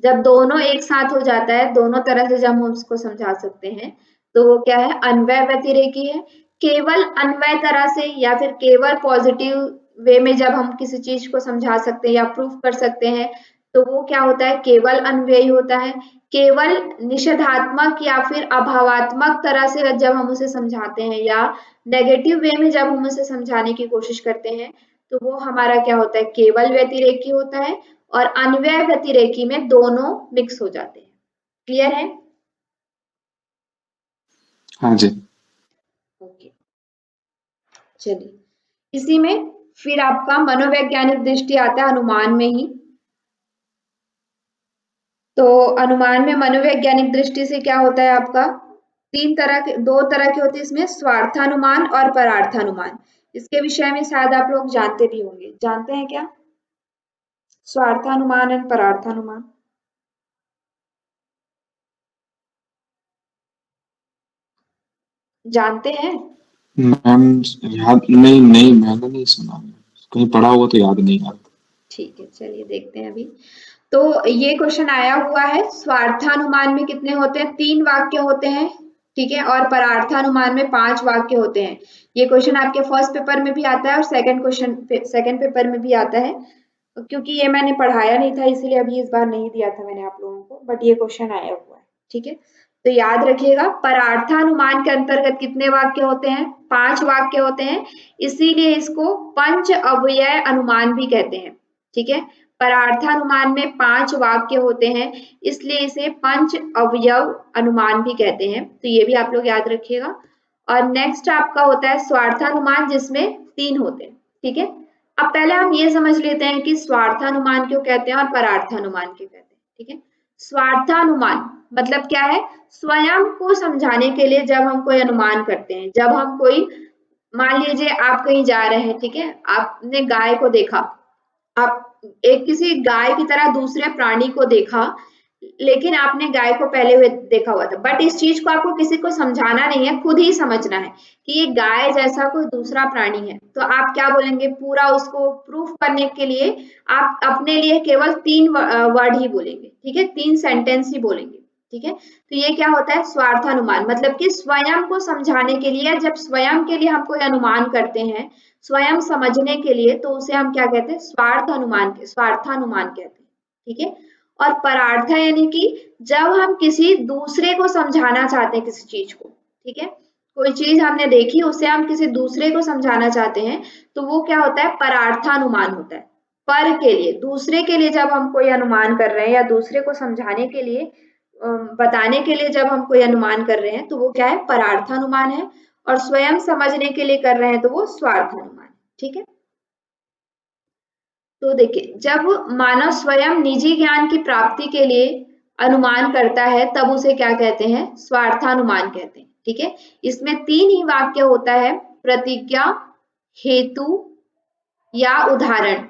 जब दोनों एक साथ हो जाता है, दोनों तरह से जब हम उसको समझा सकते हैं तो वो क्या है, अन्वय व्यतिरेकी है। केवल अन्वय तरह से या फिर केवल पॉजिटिव वे में जब हम किसी चीज को समझा सकते हैं या प्रूफ कर सकते हैं तो वो क्या होता है, केवल अन्वयी होता है। केवल निषेधात्मक या फिर अभावात्मक तरह से जब हम उसे समझाते हैं या नेगेटिव वे में जब हम उसे समझाने की कोशिश करते हैं तो वो हमारा क्या होता है, केवल व्यतिरेकी होता है। और अन्वय व्यतिरेकी में दोनों मिक्स हो जाते हैं। क्लियर है? हाँ जी। ओके। चलिए इसी में फिर आपका मनोवैज्ञानिक दृष्टि आता है अनुमान में ही। तो अनुमान में मनोवैज्ञानिक दृष्टि से क्या होता है आपका, दो तरह के होते हैं इसमें, स्वार्थानुमान और परार्थानुमान। इसके विषय में शायद आप लोग जानते भी होंगे, जानते हैं क्या, स्वार्थानुमान एंड परार्थानुमान? जानते हैं? मैम याद नहीं, मैंने नहीं सुना, कहीं पढ़ा हुआ तो याद नहीं यार। ठीक है, चलिए देखते हैं अभी। तो ये क्वेश्चन आया हुआ है, स्वार्थानुमान में कितने होते हैं? 3 वाक्य होते हैं, ठीक है, और परार्थानुमान में 5 वाक्य होते हैं। ये क्वेश्चन आपके फर्स्ट पेपर में भी आता है और सेकंड पेपर में भी आता है। क्योंकि ये मैंने पढ़ाया नहीं था इसलिए अभी इस बार नहीं दिया था मैंने आप लोगों को, बट ये क्वेश्चन आया हुआ है, ठीक है। तो याद रखिएगा, परार्थानुमान के अंतर्गत कितने वाक्य होते हैं? 5 वाक्य होते हैं, इसीलिए इसको पंच अव्यय अनुमान भी कहते हैं, ठीक है। परार्थानुमान में 5 वाक्य होते हैं, इसलिए इसे पंच अवयव अनुमान भी कहते हैं, तो ये भी आप लोग याद रखिएगा। और नेक्स्ट आपका होता है स्वार्थानुमान, जिसमें 3 होते हैं, ठीक है। अब पहले हम ये समझ लेते हैं कि स्वार्थानुमान क्यों कहते हैं और परार्थानुमान क्यों कहते हैं, ठीक है। स्वार्थानुमान मतलब क्या है? स्वयं को समझाने के लिए जब हम कोई अनुमान करते हैं, जब हम कोई, मान लीजिए आप कहीं जा रहे हैं, ठीक है, आपने गाय को देखा, आप एक किसी गाय की तरह दूसरे प्राणी को देखा, लेकिन आपने गाय को पहले हुए देखा हुआ था, बट इस चीज को आपको किसी को समझाना नहीं है, खुद ही समझना है कि ये गाय जैसा कोई दूसरा प्राणी है। तो आप क्या बोलेंगे? पूरा उसको प्रूफ करने के लिए आप अपने लिए केवल 3 वर्ड ही बोलेंगे, ठीक है, 3 सेंटेंस ही बोलेंगे, ठीक है। तो ये क्या होता है? स्वार्थानुमान, मतलब कि स्वयं को समझाने के लिए, जब स्वयं के लिए हम कोई अनुमान करते हैं, स्वयं समझने के लिए, तो उसे हम क्या कहते हैं? स्वार्थानुमान कहते हैं, ठीक है। और परार्थ यानी कि जब हम किसी दूसरे को समझाना चाहते हैं किसी चीज को, ठीक है, कोई चीज हमने देखी, उसे हम किसी दूसरे को समझाना चाहते हैं, तो वो क्या होता है? परार्थानुमान होता है। पर के लिए, दूसरे के लिए जब हम कोई अनुमान कर रहे हैं या दूसरे को समझाने के लिए, बताने के लिए जब हम कोई अनुमान कर रहे हैं, तो वो क्या है? परार्थानुमान है। और स्वयं समझने के लिए कर रहे हैं तो वो स्वार्थानुमान है, ठीक है। तो देखिए, जब मानव स्वयं निजी ज्ञान की प्राप्ति के लिए अनुमान करता है, तब उसे क्या कहते हैं? स्वार्थानुमान कहते हैं, ठीक है। इसमें 3 ही वाक्य होता है, प्रतिज्ञा, हेतु या उदाहरण,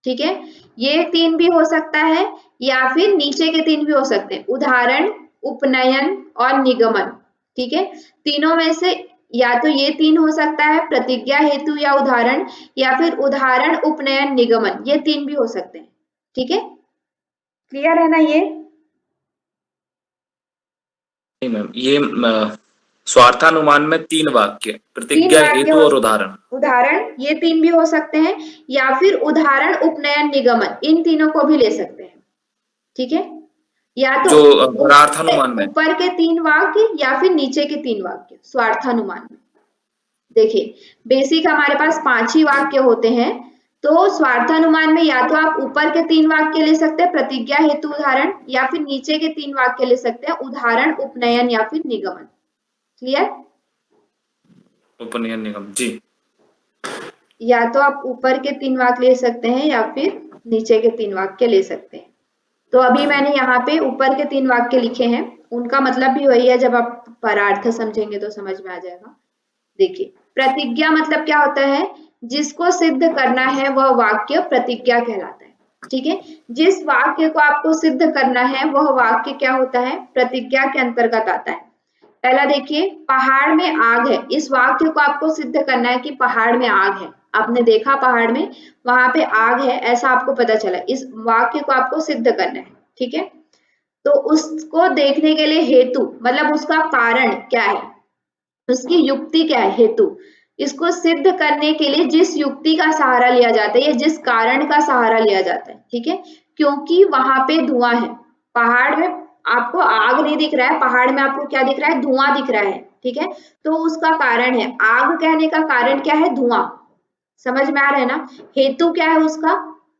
ठीक है। ये 3 भी हो सकता है या फिर नीचे के 3 भी हो सकते हैं, उदाहरण, उपनयन और निगमन, ठीक है। तीनों में से या तो ये 3 हो सकता है, प्रतिज्ञा, हेतु या उदाहरण, या फिर उदाहरण, उपनयन, निगमन, ये 3 भी हो सकते हैं, ठीक है। क्लियर है ना ये? नहीं मैम, ये स्वार्थानुमान में 3 वाक्य, 3 प्रतिज्ञा, वाक्य हेतु और उदाहरण। उदाहरण, ये 3 भी हो सकते हैं, या फिर उदाहरण, उपनयन, निगमन, इन तीनों को भी ले सकते हैं, ठीक है। या तो जो परार्थानुमान में ऊपर के 3 वाक्य या फिर नीचे के 3 वाक्य स्वार्थानुमान में। देखिए, बेसिक हमारे पास 5 ही वाक्य होते हैं, तो स्वार्थानुमान में या तो आप ऊपर के 3 वाक्य ले सकते हैं, प्रतिज्ञा, हेतु, उदाहरण, या फिर नीचे के 3 वाक्य ले सकते हैं, उदाहरण, उपनयन या फिर निगमन। क्लियर? उपनयन, निगम, जी। या तो आप ऊपर के 3 वाक्य ले सकते हैं या फिर नीचे के 3 वाक्य ले सकते हैं। तो अभी मैंने यहाँ पे ऊपर के 3 वाक्य लिखे हैं, उनका मतलब भी वही है, जब आप परार्थ समझेंगे तो समझ में आ जाएगा। देखिए, प्रतिज्ञा मतलब क्या होता है? जिसको सिद्ध करना है वह वाक्य प्रतिज्ञा कहलाता है, ठीक है। जिस वाक्य को आपको सिद्ध करना है वह वाक्य क्या होता है? प्रतिज्ञा के अंतर्गत आता है। पहला देखिए, पहाड़ में आग है, इस वाक्य को आपको सिद्ध करना है कि पहाड़ में आग है। आपने देखा पहाड़ में, वहां पे आग है, ऐसा आपको पता चला, इस वाक्य को आपको सिद्ध करना है, ठीक है। तो उसको देखने के लिए हेतु मतलब उसका कारण क्या है, उसकी युक्ति क्या है, हेतु। इसको सिद्ध करने के लिए जिस युक्ति का सहारा लिया जाता है या जिस कारण का सहारा लिया जाता है, ठीक है। क्योंकि वहां पे धुआं है, पहाड़ में आपको आग नहीं दिख रहा है, पहाड़ में आपको क्या दिख रहा है? धुआं दिख रहा है, ठीक है। तो उसका कारण है, आग कहने का कारण क्या है? धुआं। समझ में आ रहा है ना? हेतु क्या है उसका?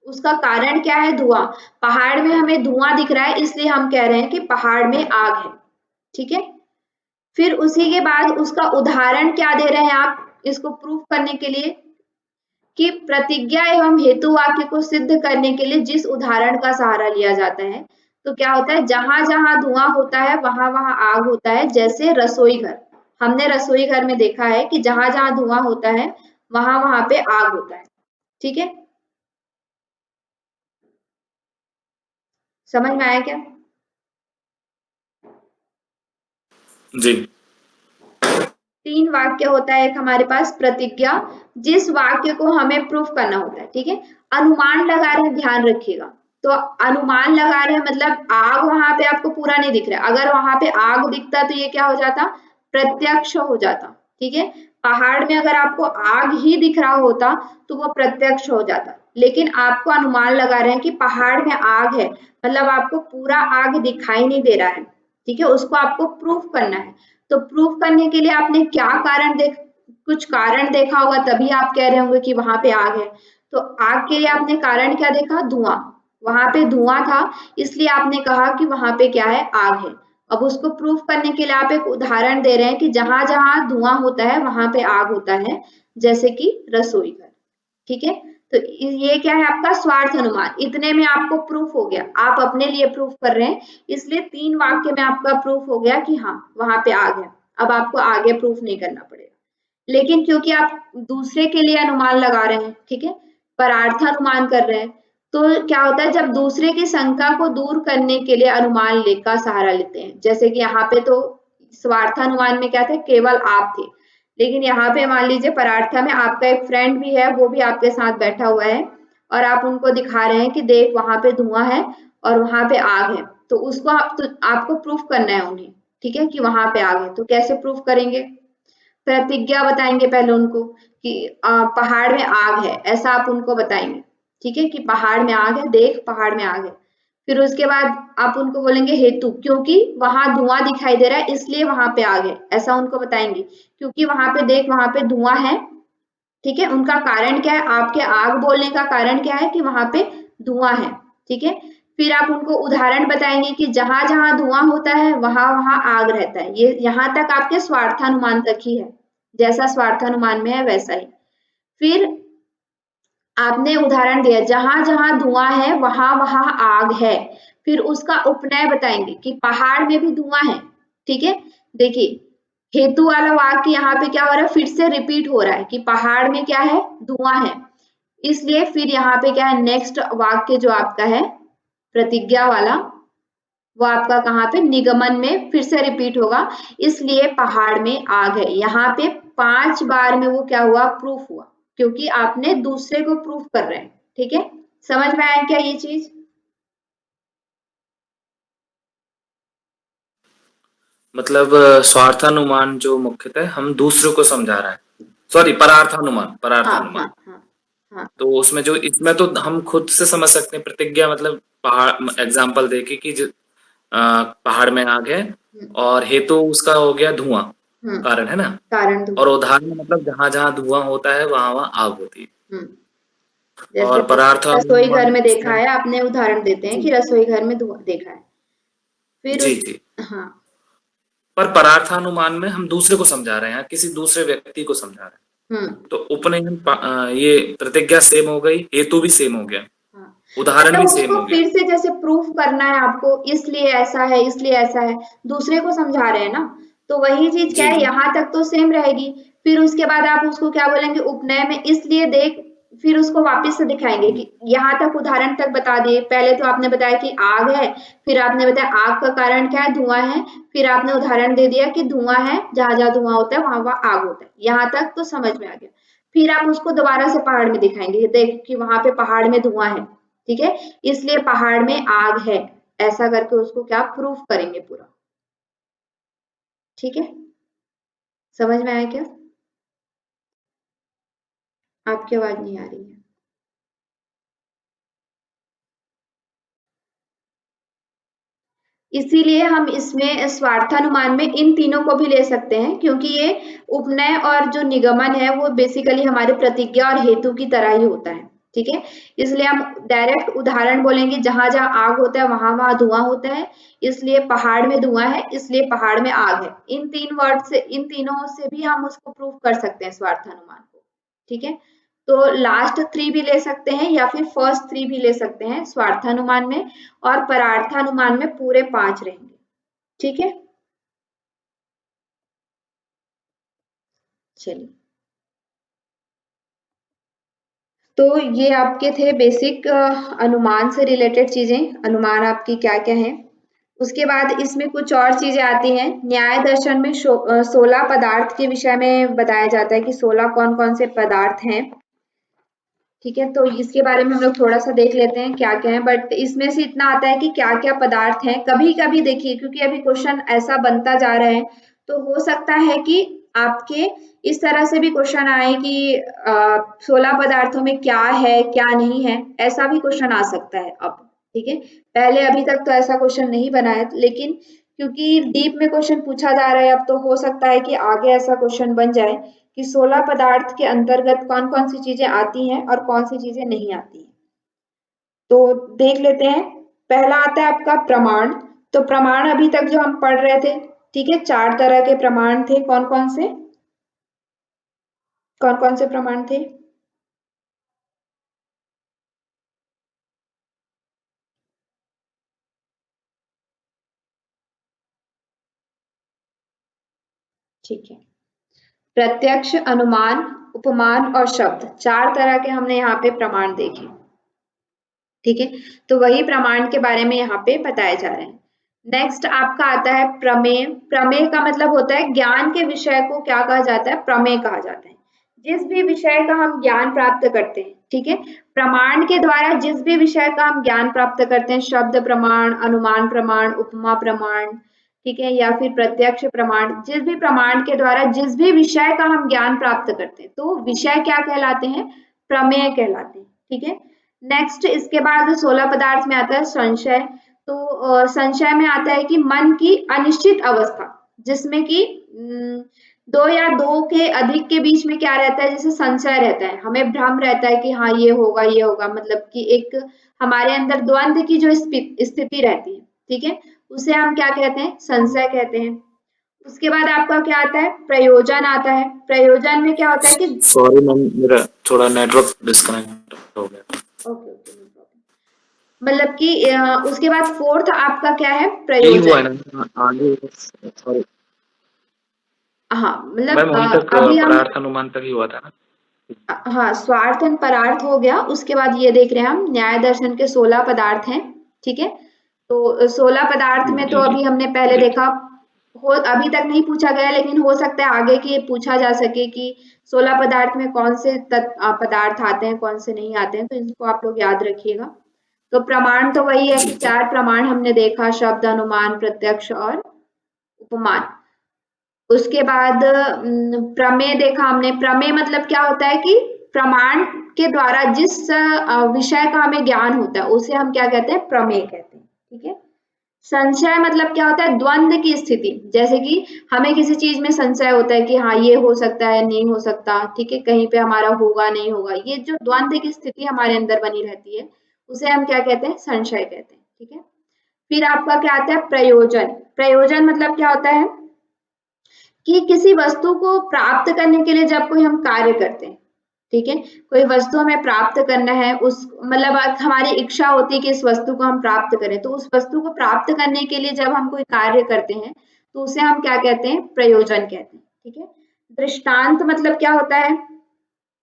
उसका कारण क्या है? धुआं। पहाड़ में हमें धुआं दिख रहा है, इसलिए हम कह रहे हैं कि पहाड़ में आग है, ठीक है। फिर उसी के बाद उसका उदाहरण क्या दे रहे हैं आप इसको प्रूफ करने के लिए? कि प्रतिज्ञा एवं हेतु वाक्य को सिद्ध करने के लिए जिस उदाहरण का सहारा लिया जाता है, तो क्या होता है? जहां जहां धुआं होता है वहां वहां आग होता है। जैसे रसोई घर, हमने रसोई घर में देखा है कि जहां जहां धुआं होता है वहां वहां पे आग होता है, ठीक है। समझ में आया क्या? जी। 3 वाक्य होता है एक हमारे पास प्रतिज्ञा, जिस वाक्य को हमें प्रूफ करना होता है, ठीक है। अनुमान लगा रहे हैं, ध्यान रखिएगा। तो अनुमान लगा रहे हैं मतलब आग वहां पे आपको पूरा नहीं दिख रहा है, अगर वहां पे आग दिखता तो ये क्या हो जाता, प्रत्यक्ष हो जाता, ठीक है। पहाड़ में अगर आपको आग ही दिख रहा होता तो वो प्रत्यक्ष हो जाता, लेकिन आपको अनुमान लगा रहे हैं कि पहाड़ में आग है, मतलब आपको पूरा आग दिखाई नहीं दे रहा है, ठीक है। उसको आपको प्रूफ करना है, तो प्रूफ करने के लिए आपने क्या कुछ कारण देखा होगा, तभी आप कह रहे होंगे कि वहां पे आग है। तो आग के लिए आपने कारण क्या देखा, धुआं, वहां पे धुआं था, इसलिए आपने कहा कि वहां पे क्या है, आग है। अब उसको प्रूफ करने के लिए आप एक उदाहरण दे रहे हैं कि जहां जहां धुआं होता है वहां पे आग होता है, जैसे कि रसोई घर, ठीक है। तो ये क्या है, आपका स्वार्थ अनुमान, इतने में आपको प्रूफ हो गया, आप अपने लिए प्रूफ कर रहे हैं, इसलिए 3 वाक्य में आपका प्रूफ हो गया कि हाँ वहां पे आग है। अब आपको आगे प्रूफ नहीं करना पड़ेगा, लेकिन क्योंकि आप दूसरे के लिए अनुमान लगा रहे हैं, ठीक है, परार्थ अनुमान कर रहे हैं, तो क्या होता है, जब दूसरे की शंका को दूर करने के लिए अनुमान का सहारा लेते हैं, जैसे कि यहाँ पे तो स्वार्थानुमान में क्या थे, केवल आप थे, लेकिन यहाँ पे मान लीजिए परार्था में आपका एक फ्रेंड भी है, वो भी आपके साथ बैठा हुआ है, और आप उनको दिखा रहे हैं कि देख वहां पे धुआं है और वहां पे आग है, तो उसको आपको प्रूफ करना है उन्हें, ठीक है, कि वहां पे आग है। तो कैसे प्रूफ करेंगे, प्रतिज्ञा बताएंगे पहले उनको कि पहाड़ में आग है, ऐसा आप उनको बताएंगे, ठीक है, कि पहाड़ में आग है, देख पहाड़ में आग है। फिर उसके बाद आप उनको बोलेंगे हेतु, क्योंकि वहां धुआं दिखाई दे रहा है इसलिए वहां पे आग है, ऐसा उनको बताएंगे, क्योंकि वहां पे देख वहां पे धुआं है, ठीक है। उनका कारण क्या है, आपके आग बोलने का कारण क्या है कि वहां पे धुआं है, ठीक है। फिर आप उनको उदाहरण बताएंगे कि जहां जहां धुआं होता है वहां वहां आग रहता है। ये यहाँ तक आपके स्वार्थानुमान तक ही है, जैसा स्वार्थानुमान में है वैसा ही। फिर आपने उदाहरण दिया जहां जहां धुआं है वहां वहां आग है, फिर उसका उपनय बताएंगे कि पहाड़ में भी धुआं है, ठीक है। देखिए हेतु वाला वाक्य यहाँ पे क्या हो रहा है, फिर से रिपीट हो रहा है कि पहाड़ में क्या है, धुआं है, इसलिए फिर यहाँ पे क्या है, नेक्स्ट वाक्य जो आपका है प्रतिज्ञा वाला, वो आपका कहाँ पे, निगमन में फिर से रिपीट होगा, इसलिए पहाड़ में आग है। यहाँ पे 5 बार में वो क्या हुआ, प्रूफ हुआ, क्योंकि आपने दूसरे को प्रूफ कर रहे हैं, ठीक है। समझ में आया क्या ये चीज? मतलब स्वार्थानुमान जो मुख्यतः हम दूसरों को समझा रहा है, सॉरी परार्थानुमान, हाँ परार्थानुमान। हाँ हाँ हाँ तो उसमें जो, इसमें तो हम खुद से समझ सकते हैं, प्रतिज्ञा मतलब पहाड़, एग्जाम्पल देके कि पहाड़ में आग है, और हेतु उसका हो गया धुआं, हम्म, कारण है ना, कारण और धुआं, उदाहरण मतलब जहां जहां धुआं होता है वहां वहां आग होती है। जैसे और रसोई घर परार्थानुमान में देखा उसमें, है आपने, उदाहरण देते हैं जी कि रसोई घर में धुआं देखा है, फिर जी उस, जी, हाँ पर परार्थानुमान में हम दूसरे को समझा रहे हैं, किसी दूसरे व्यक्ति को समझा रहे हैं, हम्म, तो उपनयन ये प्रतिज्ञा सेम हो गई, हेतु भी सेम हो गया, हाँ, उदाहरण मतलब भी सेम उसको हो गया। फिर से जैसे प्रूफ करना है आपको, इसलिए ऐसा है, इसलिए ऐसा है, दूसरे को समझा रहे हैं ना, तो वही चीज क्या जी है, जी यहाँ तक तो सेम रहेगी। फिर उसके बाद आप उसको क्या बोलेंगे, उपनय में इसलिए देख, फिर उसको वापस से दिखाएंगे कि यहाँ तक उदाहरण तक बता दिए, पहले तो आपने बताया कि आग है, फिर आपने बताया आग का कारण क्या है, धुआं है, फिर आपने उदाहरण दे दिया कि धुआं है, जहां जहां धुआं होता है वहां वहां आग होता है, यहाँ तक तो समझ में आ गया। फिर आप उसको दोबारा से पहाड़ में दिखाएंगे, देख कि वहां पे पहाड़ में धुआं है, ठीक है, इसलिए पहाड़ में आग है, ऐसा करके उसको क्या प्रूफ करेंगे पूरा, ठीक है। समझ में आया क्या? आपकी आवाज नहीं आ रही है। इसीलिए हम इसमें स्वार्थानुमान में इन तीनों को भी ले सकते हैं, क्योंकि ये उपनय और जो निगमन है वो बेसिकली हमारे प्रतिज्ञा और हेतु की तरह ही होता है, ठीक है। इसलिए हम डायरेक्ट उदाहरण बोलेंगे, जहां जहां आग होता है वहां वहां धुआं होता है, इसलिए पहाड़ में धुआं है, इसलिए पहाड़ में आग है। इन 3 वर्ड से, इन तीनों से भी हम उसको प्रूफ कर सकते हैं स्वार्थानुमान को, ठीक है। तो लास्ट 3 भी ले सकते हैं या फिर फर्स्ट 3 भी ले सकते हैं स्वार्थानुमान में, और परार्थानुमान में पूरे 5 रहेंगे, ठीक है। चलिए, तो ये आपके थे बेसिक अनुमान से रिलेटेड चीजें, अनुमान आपकी क्या क्या है। उसके बाद इसमें कुछ और चीजें आती हैं। न्याय दर्शन में 16 पदार्थ के विषय में बताया जाता है कि 16 कौन कौन से पदार्थ हैं। ठीक है, तो इसके बारे में हम लोग थोड़ा सा देख लेते हैं क्या क्या है, बट इसमें से इतना आता है कि क्या क्या पदार्थ हैं। कभी कभी देखिए, क्योंकि अभी क्वेश्चन ऐसा बनता जा रहा है, तो हो सकता है कि आपके इस तरह से भी क्वेश्चन आए कि 16 पदार्थों में क्या है क्या नहीं है, ऐसा भी क्वेश्चन आ सकता है अब। ठीक है, पहले अभी तक तो ऐसा क्वेश्चन नहीं बना है, लेकिन क्योंकि डीप में क्वेश्चन पूछा जा रहा है अब, तो हो सकता है कि आगे ऐसा क्वेश्चन बन जाए कि 16 पदार्थ के अंतर्गत कौन कौन सी चीजें आती हैं और कौन सी चीजें नहीं आती हैं। तो देख लेते हैं। पहला आता है आपका प्रमाण। तो प्रमाण अभी तक जो हम पढ़ रहे थे, ठीक है, 4 तरह के प्रमाण थे। कौन कौन से प्रमाण थे? ठीक है, प्रत्यक्ष, अनुमान, उपमान और शब्द, 4 तरह के हमने यहाँ पे प्रमाण देखे। ठीक है, तो वही प्रमाण के बारे में यहाँ पे बताया जा रहा है। नेक्स्ट आपका आता है प्रमेय। प्रमेय का मतलब होता है ज्ञान के विषय को क्या कहा जाता है? प्रमेय कहा जाता है। जिस भी विषय का हम ज्ञान प्राप्त करते हैं, ठीक है, प्रमाण के द्वारा जिस भी विषय का हम ज्ञान प्राप्त करते हैं, शब्द प्रमाण, अनुमान प्रमाण, उपमा प्रमाण, ठीक है, या फिर प्रत्यक्ष प्रमाण, जिस भी प्रमाण के द्वारा जिस भी विषय का हम ज्ञान प्राप्त करते हैं, तो विषय क्या कहलाते हैं? प्रमेय कहलाते हैं। ठीक है, नेक्स्ट इसके बाद 16 पदार्थ में आता है संशय। तो संशय में आता है कि मन की अनिश्चित अवस्था, जिसमें कि 2 या 2 के अधिक के बीच में क्या रहता है? जैसे संशय रहता है, हमें भ्रम रहता है कि हाँ ये होगा, मतलब कि एक हमारे अंदर द्वंद्व की जो स्थिति रहती है, ठीक है, उसे हम क्या कहते हैं? संशय कहते हैं। उसके बाद आपका क्या आता है? प्रयोजन आता है। प्रयोजन में क्या होता है कि सॉरी मैम, मेरा थोड़ा नेटवर्क डिस्कनेक्ट हो गया। Okay, no problem. मतलब कि उसके बाद फोर्थ आपका क्या है? यही हुआ है प्रयोजन। ना आगे? सॉरी हाँ, मतलब मैम, वहीं तक अभी हम परार्थ अनुमान तक ही हुआ था ना? हाँ, स्वार्थ और परार्थ हो गया। उसके बाद ये देख रहे हैं हम न्याय दर्शन के 16 पदार्थ हैं। ठीक है, तो 16 पदार्थ में तो जी जी अभी हमने पहले जी। देखा, हो अभी तक नहीं पूछा गया, लेकिन हो सकता है आगे की पूछा जा सके कि 16 पदार्थ में कौन से पदार्थ आते हैं, कौन से नहीं आते हैं, तो इनको आप लोग याद रखिएगा। तो प्रमाण तो वही है जी कि जी 4 प्रमाण हमने देखा, शब्द, अनुमान, प्रत्यक्ष और उपमान। उसके बाद प्रमेय देखा हमने। प्रमेय मतलब क्या होता है कि प्रमाण के द्वारा जिस विषय का हमें ज्ञान होता है, उसे हम क्या कहते हैं? प्रमेय कहते हैं। ठीक है, संशय मतलब क्या होता है? द्वंद्व की स्थिति, जैसे कि हमें किसी चीज में संशय होता है कि हाँ ये हो सकता है, नहीं हो सकता, ठीक है, कहीं पे हमारा होगा नहीं होगा, ये जो द्वंद्व की स्थिति हमारे अंदर बनी रहती है, उसे हम क्या कहते हैं? संशय कहते हैं। ठीक है, फिर आपका क्या आता है? प्रयोजन। प्रयोजन मतलब क्या होता है कि किसी वस्तु को प्राप्त करने के लिए जब कोई हम कार्य करते हैं, ठीक है, कोई वस्तु हमें प्राप्त करना है, उस मतलब हमारी इच्छा होती है कि इस वस्तु को हम प्राप्त करें, तो उस वस्तु को प्राप्त करने के लिए जब हम कोई कार्य करते हैं, तो उसे हम क्या कहते हैं? प्रयोजन कहते हैं। ठीक है, दृष्टांत मतलब क्या होता है?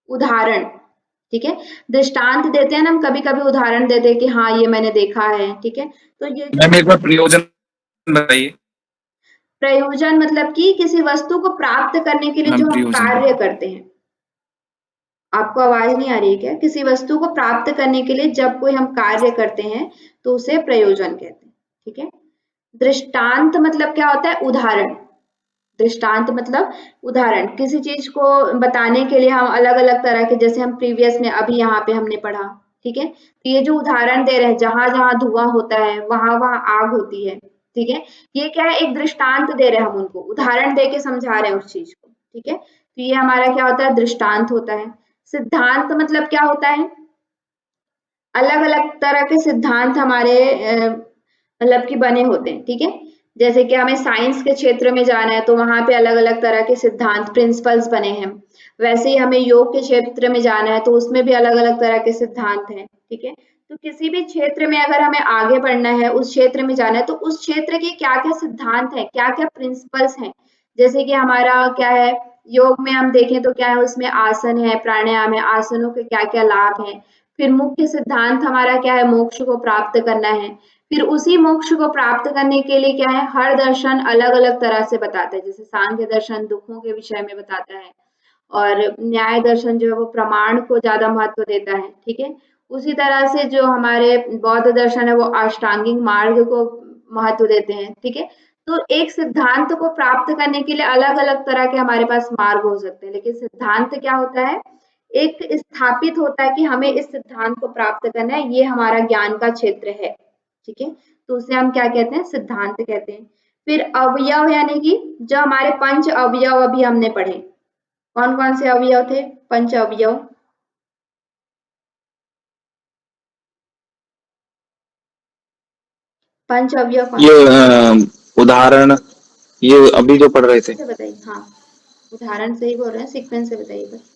उदाहरण। ठीक है, दृष्टांत देते हैं ना हम, कभी कभी उदाहरण देते हैं कि हाँ ये मैंने देखा है। ठीक है, तो ये जो मैम एक बार प्रयोजन बताइए। प्रयोजन मतलब कि किसी वस्तु को प्राप्त करने के लिए मैम जो हम प्रयोजन कार्य करते हैं। आपको आवाज नहीं आ रही है क्या? किसी वस्तु को प्राप्त करने के लिए जब कोई हम कार्य करते हैं, तो उसे प्रयोजन कहते हैं। ठीक है, दृष्टांत मतलब क्या होता है? उदाहरण। दृष्टांत मतलब उदाहरण, किसी चीज को बताने के लिए हम अलग अलग तरह के, जैसे हम प्रीवियस में अभी यहाँ पे हमने पढ़ा, ठीक है, तो ये जो उदाहरण दे रहे हैं, जहां जहां धुआं होता है वहां वहां आग होती है। ठीक है, ये क्या है? एक दृष्टांत दे रहे हैं हम, उनको उदाहरण दे के समझा रहे हैं उस चीज को। ठीक है, तो ये हमारा क्या होता है? दृष्टांत होता है। सिद्धांत मतलब क्या होता है? अलग अलग तरह के सिद्धांत हमारे मतलब कि बने होते हैं। ठीक है, जैसे कि हमें साइंस के क्षेत्र में जाना है, तो वहां पे अलग अलग तरह के सिद्धांत, प्रिंसिपल्स बने हैं। वैसे ही हमें योग के क्षेत्र में जाना है, तो उसमें भी अलग अलग तरह के सिद्धांत हैं। ठीक है, तो किसी भी क्षेत्र में अगर हमें आगे बढ़ना है, उस क्षेत्र में जाना है, तो उस क्षेत्र के क्या क्या सिद्धांत है, क्या क्या प्रिंसिपल्स हैं। जैसे कि हमारा क्या है, योग में हम देखें तो क्या है, उसमें आसन है, प्राणायाम है, आसनों के क्या क्या लाभ हैं। फिर मुख्य सिद्धांत हमारा क्या है? मोक्ष को प्राप्त करना है। फिर उसी मोक्ष को प्राप्त करने के लिए क्या है, हर दर्शन अलग अलग तरह से बताता है। जैसे सांख्य दर्शन दुखों के विषय में बताता है, और न्याय दर्शन जो है वो प्रमाण को ज्यादा महत्व देता है, ठीक है। उसी तरह से जो हमारे बौद्ध दर्शन है वो अष्टांगिक मार्ग को महत्व देते हैं, ठीक है। तो एक सिद्धांत को प्राप्त करने के लिए अलग अलग तरह के हमारे पास मार्ग हो सकते हैं, लेकिन सिद्धांत क्या होता है, एक स्थापित होता है कि हमें इस सिद्धांत को प्राप्त करना है, ये हमारा ज्ञान का क्षेत्र है, ठीक है। तो उसे हम क्या कहते हैं, सिद्धांत कहते हैं। फिर अवयव, यानी कि जो हमारे पंच अवयव अभी हमने पढ़े, कौन कौन से अवयव थे, पंच अवयव। पंच अवयव कौन ये उदाहरण, ये अभी जो पढ़ रहे थे। से बताइए। हाँ, उदाहरण से ही बोल रहे हैं, सीक्वेंस से बताइए बस।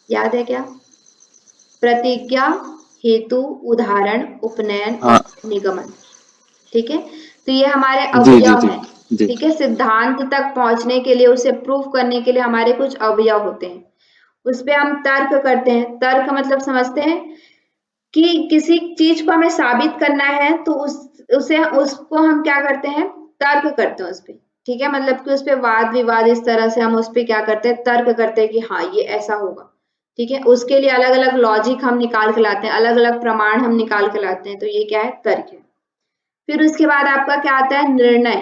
याद है क्या, प्रतिज्ञा, हेतु, उदाहरण, उपनयन हाँ और निगमन, ठीक है। तो ये हमारे जी जी अवयव जी हैं, जी। ठीक है। सिद्धांत तक पहुंचने के लिए, उसे प्रूफ करने के लिए हमारे कुछ अवयव होते हैं, उस पे हम तर्क करते हैं। तर्क मतलब समझते हैं कि किसी चीज को हमें साबित करना है, तो उसको हम क्या करते हैं, तर्क करते हैं उस पे, ठीक है। मतलब कि उस पे वाद विवाद, इस तरह से हम उस पे क्या करते हैं, तर्क करते हैं कि हाँ ये ऐसा होगा, ठीक है। उसके लिए अलग अलग लॉजिक हम निकाल के लाते हैं, अलग अलग प्रमाण हम निकाल के लाते हैं, तो ये क्या है, तर्क है। फिर उसके बाद आपका क्या आता है, निर्णय,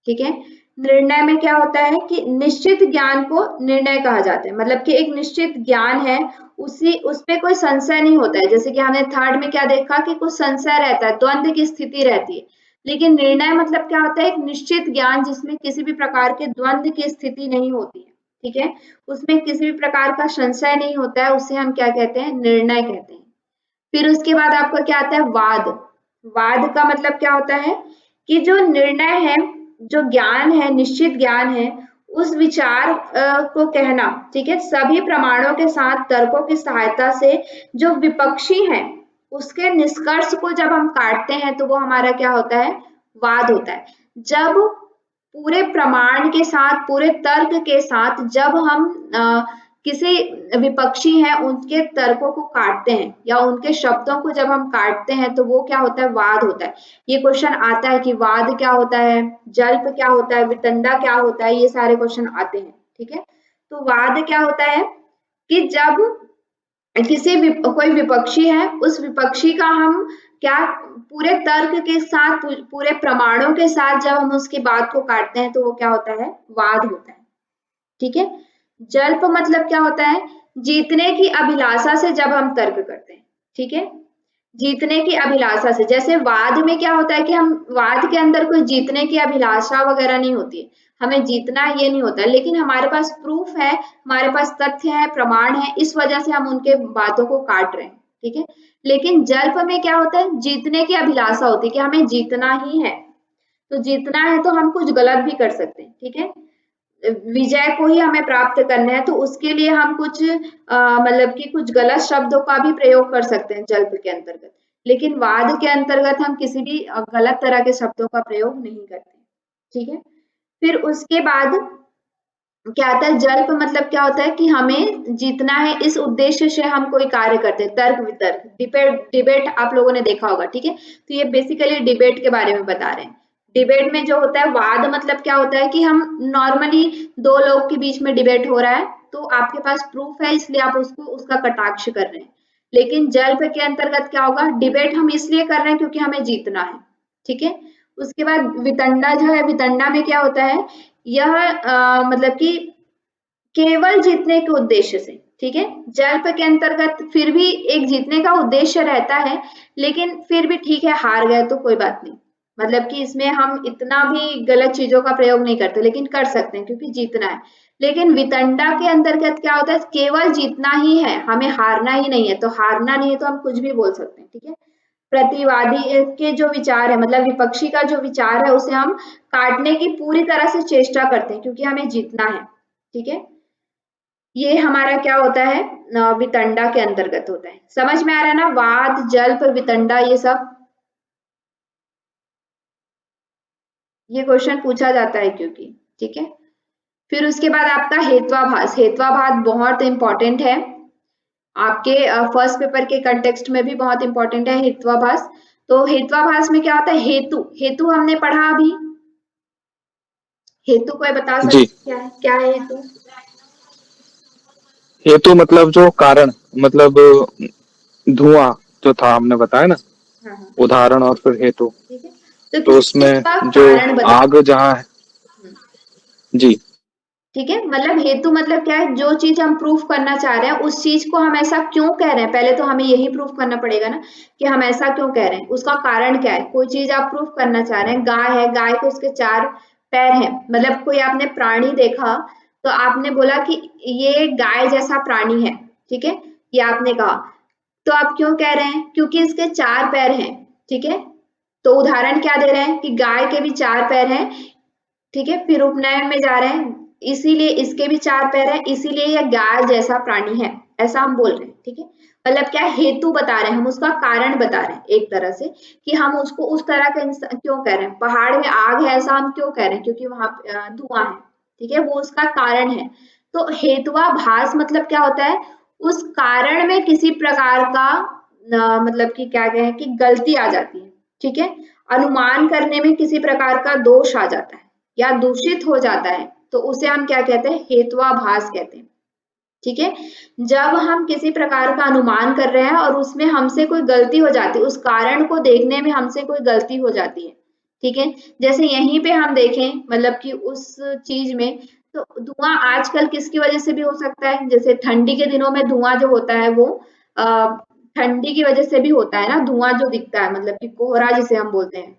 ठीक है। निर्णय में क्या होता है कि निश्चित ज्ञान को निर्णय कहा जाता है, मतलब कि एक निश्चित ज्ञान है, उस पे कोई संशय नहीं होता है। जैसे कि हमने थर्ड में क्या देखा कि कुछ संशय रहता है, द्वंद्व की स्थिति रहती है, लेकिन निर्णय मतलब क्या होता है, एक निश्चित ज्ञान जिसमें किसी भी प्रकार के द्वंद्व की स्थिति नहीं होती है, ठीक है। उसमें किसी भी प्रकार का संशय नहीं होता है, उसे हम क्या कहते हैं, निर्णय कहते हैं। फिर उसके बाद आपका क्या आता है, वाद। वाद का मतलब क्या होता है कि जो निर्णय है, जो ज्ञान है, निश्चित ज्ञान है, उस विचार को कहना, ठीक है, सभी प्रमाणों के साथ तर्कों की सहायता से जो विपक्षी है उसके निष्कर्ष को जब हम काटते हैं तो वो हमारा क्या होता है, वाद होता है। जब पूरे प्रमाण के साथ, पूरे तर्क के साथ जब हम किसी विपक्षी हैं उनके तर्कों को काटते हैं, या उनके शब्दों को जब हम काटते हैं, तो वो क्या होता है, वाद होता है। ये क्वेश्चन आता है कि वाद क्या होता है, जल्प क्या होता है, वितंडा क्या होता है, ये सारे क्वेश्चन आते हैं, ठीक है। तो वाद क्या होता है कि जब कोई विपक्षी है, उस विपक्षी का हम क्या, पूरे तर्क के साथ, पूरे प्रमाणों के साथ जब हम उसकी बात को काटते हैं, तो वो क्या होता है, वाद होता है, ठीक है। जल्प मतलब क्या होता है, जीतने की अभिलाषा से जब हम तर्क करते हैं, ठीक है, जीतने की अभिलाषा से। जैसे वाद में क्या होता है कि हम, वाद के अंदर कोई जीतने की अभिलाषा वगैरह नहीं होती है, हमें जीतना ये नहीं होता है, लेकिन हमारे पास प्रूफ है, हमारे पास तथ्य है, प्रमाण है, इस वजह से हम उनके बातों को काट रहे हैं, ठीक है। लेकिन जल्प में क्या होता है, जीतने की अभिलाषा होती है कि हमें जीतना ही है, तो जीतना है तो हम कुछ गलत भी कर सकते हैं, ठीक है। विजय को ही हमें प्राप्त करना है, तो उसके लिए हम कुछ मतलब कि कुछ गलत शब्दों का भी प्रयोग कर सकते हैं जल्प के अंतर्गत, लेकिन वाद के अंतर्गत हम किसी भी गलत तरह के शब्दों का प्रयोग नहीं करते, ठीक है। फिर उसके बाद क्या आता है, जल्प मतलब क्या होता है कि हमें जीतना है, इस उद्देश्य से हम कोई कार्य करते हैं। तर्क वितर्क, डिबेट आप लोगों ने देखा होगा, ठीक है। तो ये बेसिकली डिबेट के बारे में बता रहे हैं। डिबेट में जो होता है, वाद मतलब क्या होता है कि हम नॉर्मली दो लोग के बीच में डिबेट हो रहा है, तो आपके पास प्रूफ है, इसलिए आप उसको, उसका कटाक्ष कर रहे हैं। लेकिन जल्प के अंतर्गत क्या होगा, डिबेट हम इसलिए कर रहे हैं क्योंकि हमें जीतना है, ठीक है। उसके बाद वितंडा जो है, वितंडा में क्या होता है, यह मतलब कि केवल जीतने के उद्देश्य से, ठीक है। जल्प के अंतर्गत फिर भी एक जीतने का उद्देश्य रहता है, लेकिन फिर भी ठीक है, हार गए तो कोई बात नहीं, मतलब कि इसमें हम इतना भी गलत चीजों का प्रयोग नहीं करते, लेकिन कर सकते हैं क्योंकि जीतना है। लेकिन वितंडा के अंतर्गत क्या होता है, केवल जीतना ही है, हमें हारना ही नहीं है, तो हारना नहीं है तो हम कुछ भी बोल सकते हैं, ठीक है। प्रतिवादी के जो विचार है, मतलब विपक्षी का जो विचार है, उसे हम काटने की पूरी तरह से चेष्टा करते हैं क्योंकि हमें जीतना है, ठीक है। ये हमारा क्या होता है, वितंडा के अंतर्गत होता है। समझ में आ रहा है ना, वाद, जल्प, वितंडा, ये सब, ये क्वेश्चन पूछा जाता है क्योंकि, ठीक है। फिर उसके बाद आपका हेत्वाभास। हेत्वाभास बहुत इंपॉर्टेंट है, आपके फर्स्ट पेपर के कंटेक्स्ट में भी बहुत इंपॉर्टेंट है हेत्वाभास। तो हेत्वाभास में क्या होता है, हेतु, हेतु हमने पढ़ा अभी, हेतु कोई बता सकते जी। क्या है हेतु? हेतु मतलब जो कारण, मतलब धुआं जो था हमने बताया ना, हाँ हाँ उदाहरण और फिर हेतु। ठीक है, तो तो किसी चीज उसमें का जो कारण बता। आग जहाँ है, जी ठीक है, मतलब हेतु मतलब क्या है, जो चीज हम प्रूफ करना चाह रहे हैं उस चीज को हम ऐसा क्यों कह रहे हैं, पहले तो हमें यही प्रूफ करना पड़ेगा ना कि हम ऐसा क्यों कह रहे हैं, उसका कारण क्या है। कोई चीज आप प्रूफ करना चाह रहे हैं, गाय है, गाय को उसके 4 पैर हैं, मतलब कोई आपने प्राणी देखा तो आपने बोला कि ये गाय जैसा प्राणी है, ठीक है, ये आपने कहा, तो आप क्यों कह रहे हैं, क्योंकि इसके 4 पैर हैं, ठीक है। तो उदाहरण क्या दे रहे हैं कि गाय के भी 4 पैर हैं, ठीक है, फिर उपनयन में जा रहे हैं, इसीलिए इसके भी 4 पैर हैं, इसीलिए यह गाय जैसा प्राणी है, ऐसा हम बोल रहे हैं, ठीक है। मतलब क्या हेतु बता रहे हैं, हम उसका कारण बता रहे हैं एक तरह से कि हम उसको उस तरह का क्यों कह रहे हैं, पहाड़ में आग है ऐसा हम क्यों कह रहे हैं, क्योंकि वहां धुआं है, ठीक है, वो उसका कारण है। तो हेत्वाभास मतलब क्या होता है, उस कारण में किसी प्रकार का मतलब कि क्या कहें कि गलती आ जाती है, ठीक है, अनुमान करने में किसी प्रकार का दोष आ जाता है या दूषित हो जाता है, तो उसे हम क्या कहते हैं, हेत्वाभास कहते हैं, ठीक है। जब हम किसी प्रकार का अनुमान कर रहे हैं और उसमें हमसे कोई गलती हो जाती है, उस कारण को देखने में हमसे कोई गलती हो जाती है, ठीक है। जैसे यहीं पे हम देखें मतलब कि उस चीज में, तो धुआं आजकल किसकी वजह से भी हो सकता है, जैसे ठंडी के दिनों में धुआं जो होता है वो ठंडी की वजह से भी होता है ना, धुआं जो दिखता है मतलब कि कोहरा जिसे हम बोलते हैं,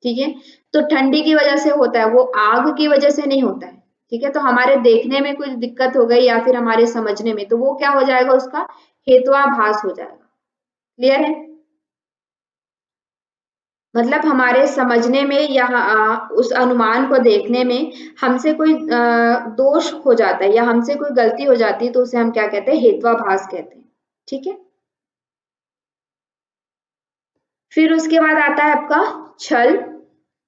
ठीक है, तो ठंडी की वजह से होता है, वो आग की वजह से नहीं होता है, ठीक है। तो हमारे देखने में कुछ दिक्कत हो गई या फिर हमारे समझने में, तो वो क्या हो जाएगा, उसका हेत्वाभास हो जाएगा। क्लियर है, मतलब हमारे समझने में या उस अनुमान को देखने में हमसे कोई दोष हो जाता है या हमसे कोई गलती हो जाती है, तो उसे हम क्या कहते हैं, हेत्वाभास कहते हैं, ठीक है। फिर उसके बाद आता है आपका छल।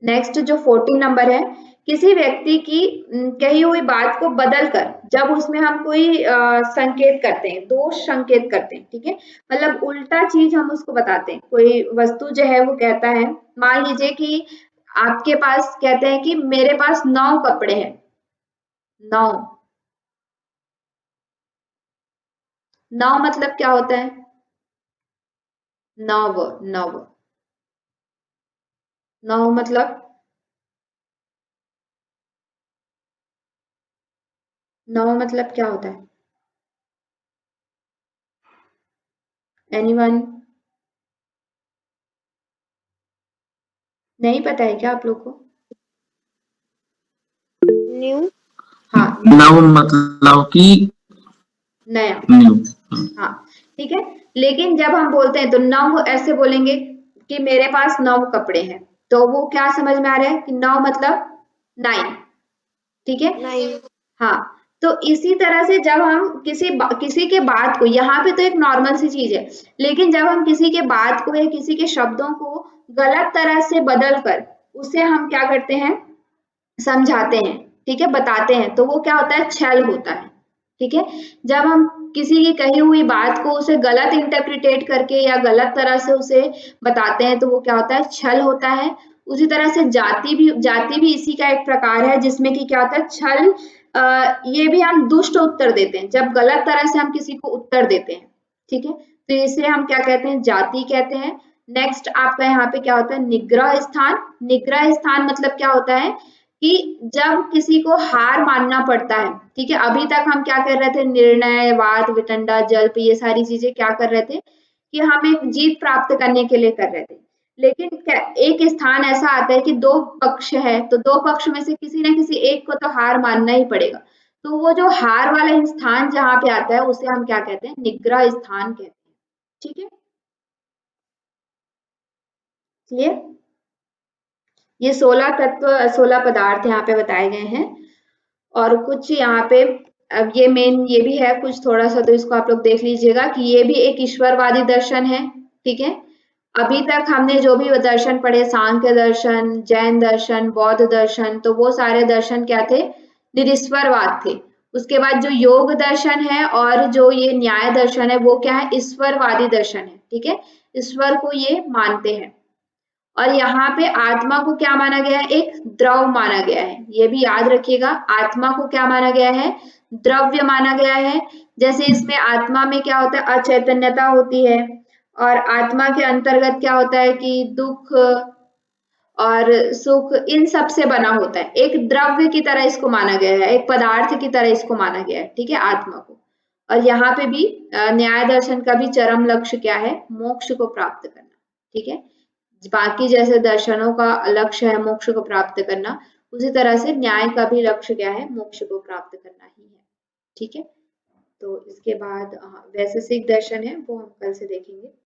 नेक्स्ट जो 14 नंबर है, किसी व्यक्ति की कही हुई बात को बदलकर जब उसमें हम कोई संकेत करते हैं, दोष संकेत करते हैं, ठीक है, मतलब उल्टा चीज हम उसको बताते हैं। कोई वस्तु जो है वो कहता है, मान लीजिए कि आपके पास कहते हैं कि मेरे पास 9 कपड़े हैं, 9, 9 मतलब क्या होता है, नव, नव, 9 मतलब 9 मतलब क्या होता है, एनीवन, नहीं पता है क्या आप लोग को? न्यू, हाँ, नव मतलब कि नया, न्यू। हाँ, ठीक है। लेकिन जब हम बोलते हैं तो नव ऐसे बोलेंगे कि मेरे पास 9 कपड़े हैं, तो वो क्या समझ में आ रहा है कि 9 मतलब 9, ठीक है, नाइन, हाँ। तो इसी तरह से जब हम किसी के बात को, यहाँ पे तो एक नॉर्मल सी चीज है, लेकिन जब हम किसी के बात को या किसी के शब्दों को गलत तरह से बदल कर उसे हम क्या करते हैं, समझाते हैं, ठीक है, बताते हैं, तो वो क्या होता है, छल होता है, ठीक है। जब हम किसी की कही हुई बात को उसे गलत इंटरप्रिटेट करके या गलत तरह से उसे बताते हैं, तो वो क्या होता है, छल होता है। उसी तरह से जाति भी इसी का एक प्रकार है, जिसमें कि क्या होता है, छल, ये भी हम दुष्ट उत्तर देते हैं, जब गलत तरह से हम किसी को उत्तर देते हैं, ठीक है, तो इसे हम क्या कहते हैं, जाति कहते हैं। नेक्स्ट आपका यहाँ पे क्या होता है, निग्रह स्थान। निग्रह स्थान मतलब क्या होता है कि जब किसी को हार मानना पड़ता है, ठीक है, अभी तक हम क्या कर रहे थे, निर्णय, वाद, वितंडा, जल्प, ये सारी चीजें क्या कर रहे थे कि हम एक जीत प्राप्त करने के लिए कर रहे थे। लेकिन एक स्थान ऐसा आता है कि 2 पक्ष है, तो 2 पक्ष में से किसी न किसी एक को तो हार मानना ही पड़ेगा, तो वो जो हार वाला स्थान जहाँ पे आता है उसे हम क्या कहते हैं, निग्रह स्थान कहते हैं, ठीक है, क्लियर। ये 16 तत्व, 16 पदार्थ यहाँ पे बताए गए हैं, और कुछ यहाँ पे अब ये मेन ये भी है कुछ थोड़ा सा, तो इसको आप लोग देख लीजिएगा कि ये भी एक ईश्वरवादी दर्शन है, ठीक है। अभी तक हमने जो भी दर्शन पढ़े, सांख्य दर्शन, जैन दर्शन, बौद्ध दर्शन, तो वो सारे दर्शन क्या थे, निरीश्वरवाद थे। उसके बाद जो योग दर्शन है और जो ये न्याय दर्शन है वो क्या है, ईश्वरवादी दर्शन है, ठीक है, ईश्वर को ये मानते हैं। और यहाँ पे आत्मा को क्या माना गया है, एक द्रव माना गया है, ये भी याद रखिएगा, आत्मा को क्या माना गया है, द्रव्य माना गया है। जैसे इसमें आत्मा में क्या होता है, अचैतन्यता होती है, और आत्मा के अंतर्गत क्या होता है कि दुख और सुख इन सब से बना होता है, एक द्रव्य की तरह इसको माना गया है, एक पदार्थ की तरह इसको माना गया है, ठीक है, आत्मा को। और यहाँ पे भी न्याय दर्शन का भी चरम लक्ष्य क्या है, मोक्ष को प्राप्त करना, ठीक है। बाकी जैसे दर्शनों का लक्ष्य है मोक्ष को प्राप्त करना, उसी तरह से न्याय का भी लक्ष्य क्या है, मोक्ष को प्राप्त करना ही है, ठीक है। तो इसके बाद वैशेषिक दर्शन है वो हम कल से देखेंगे।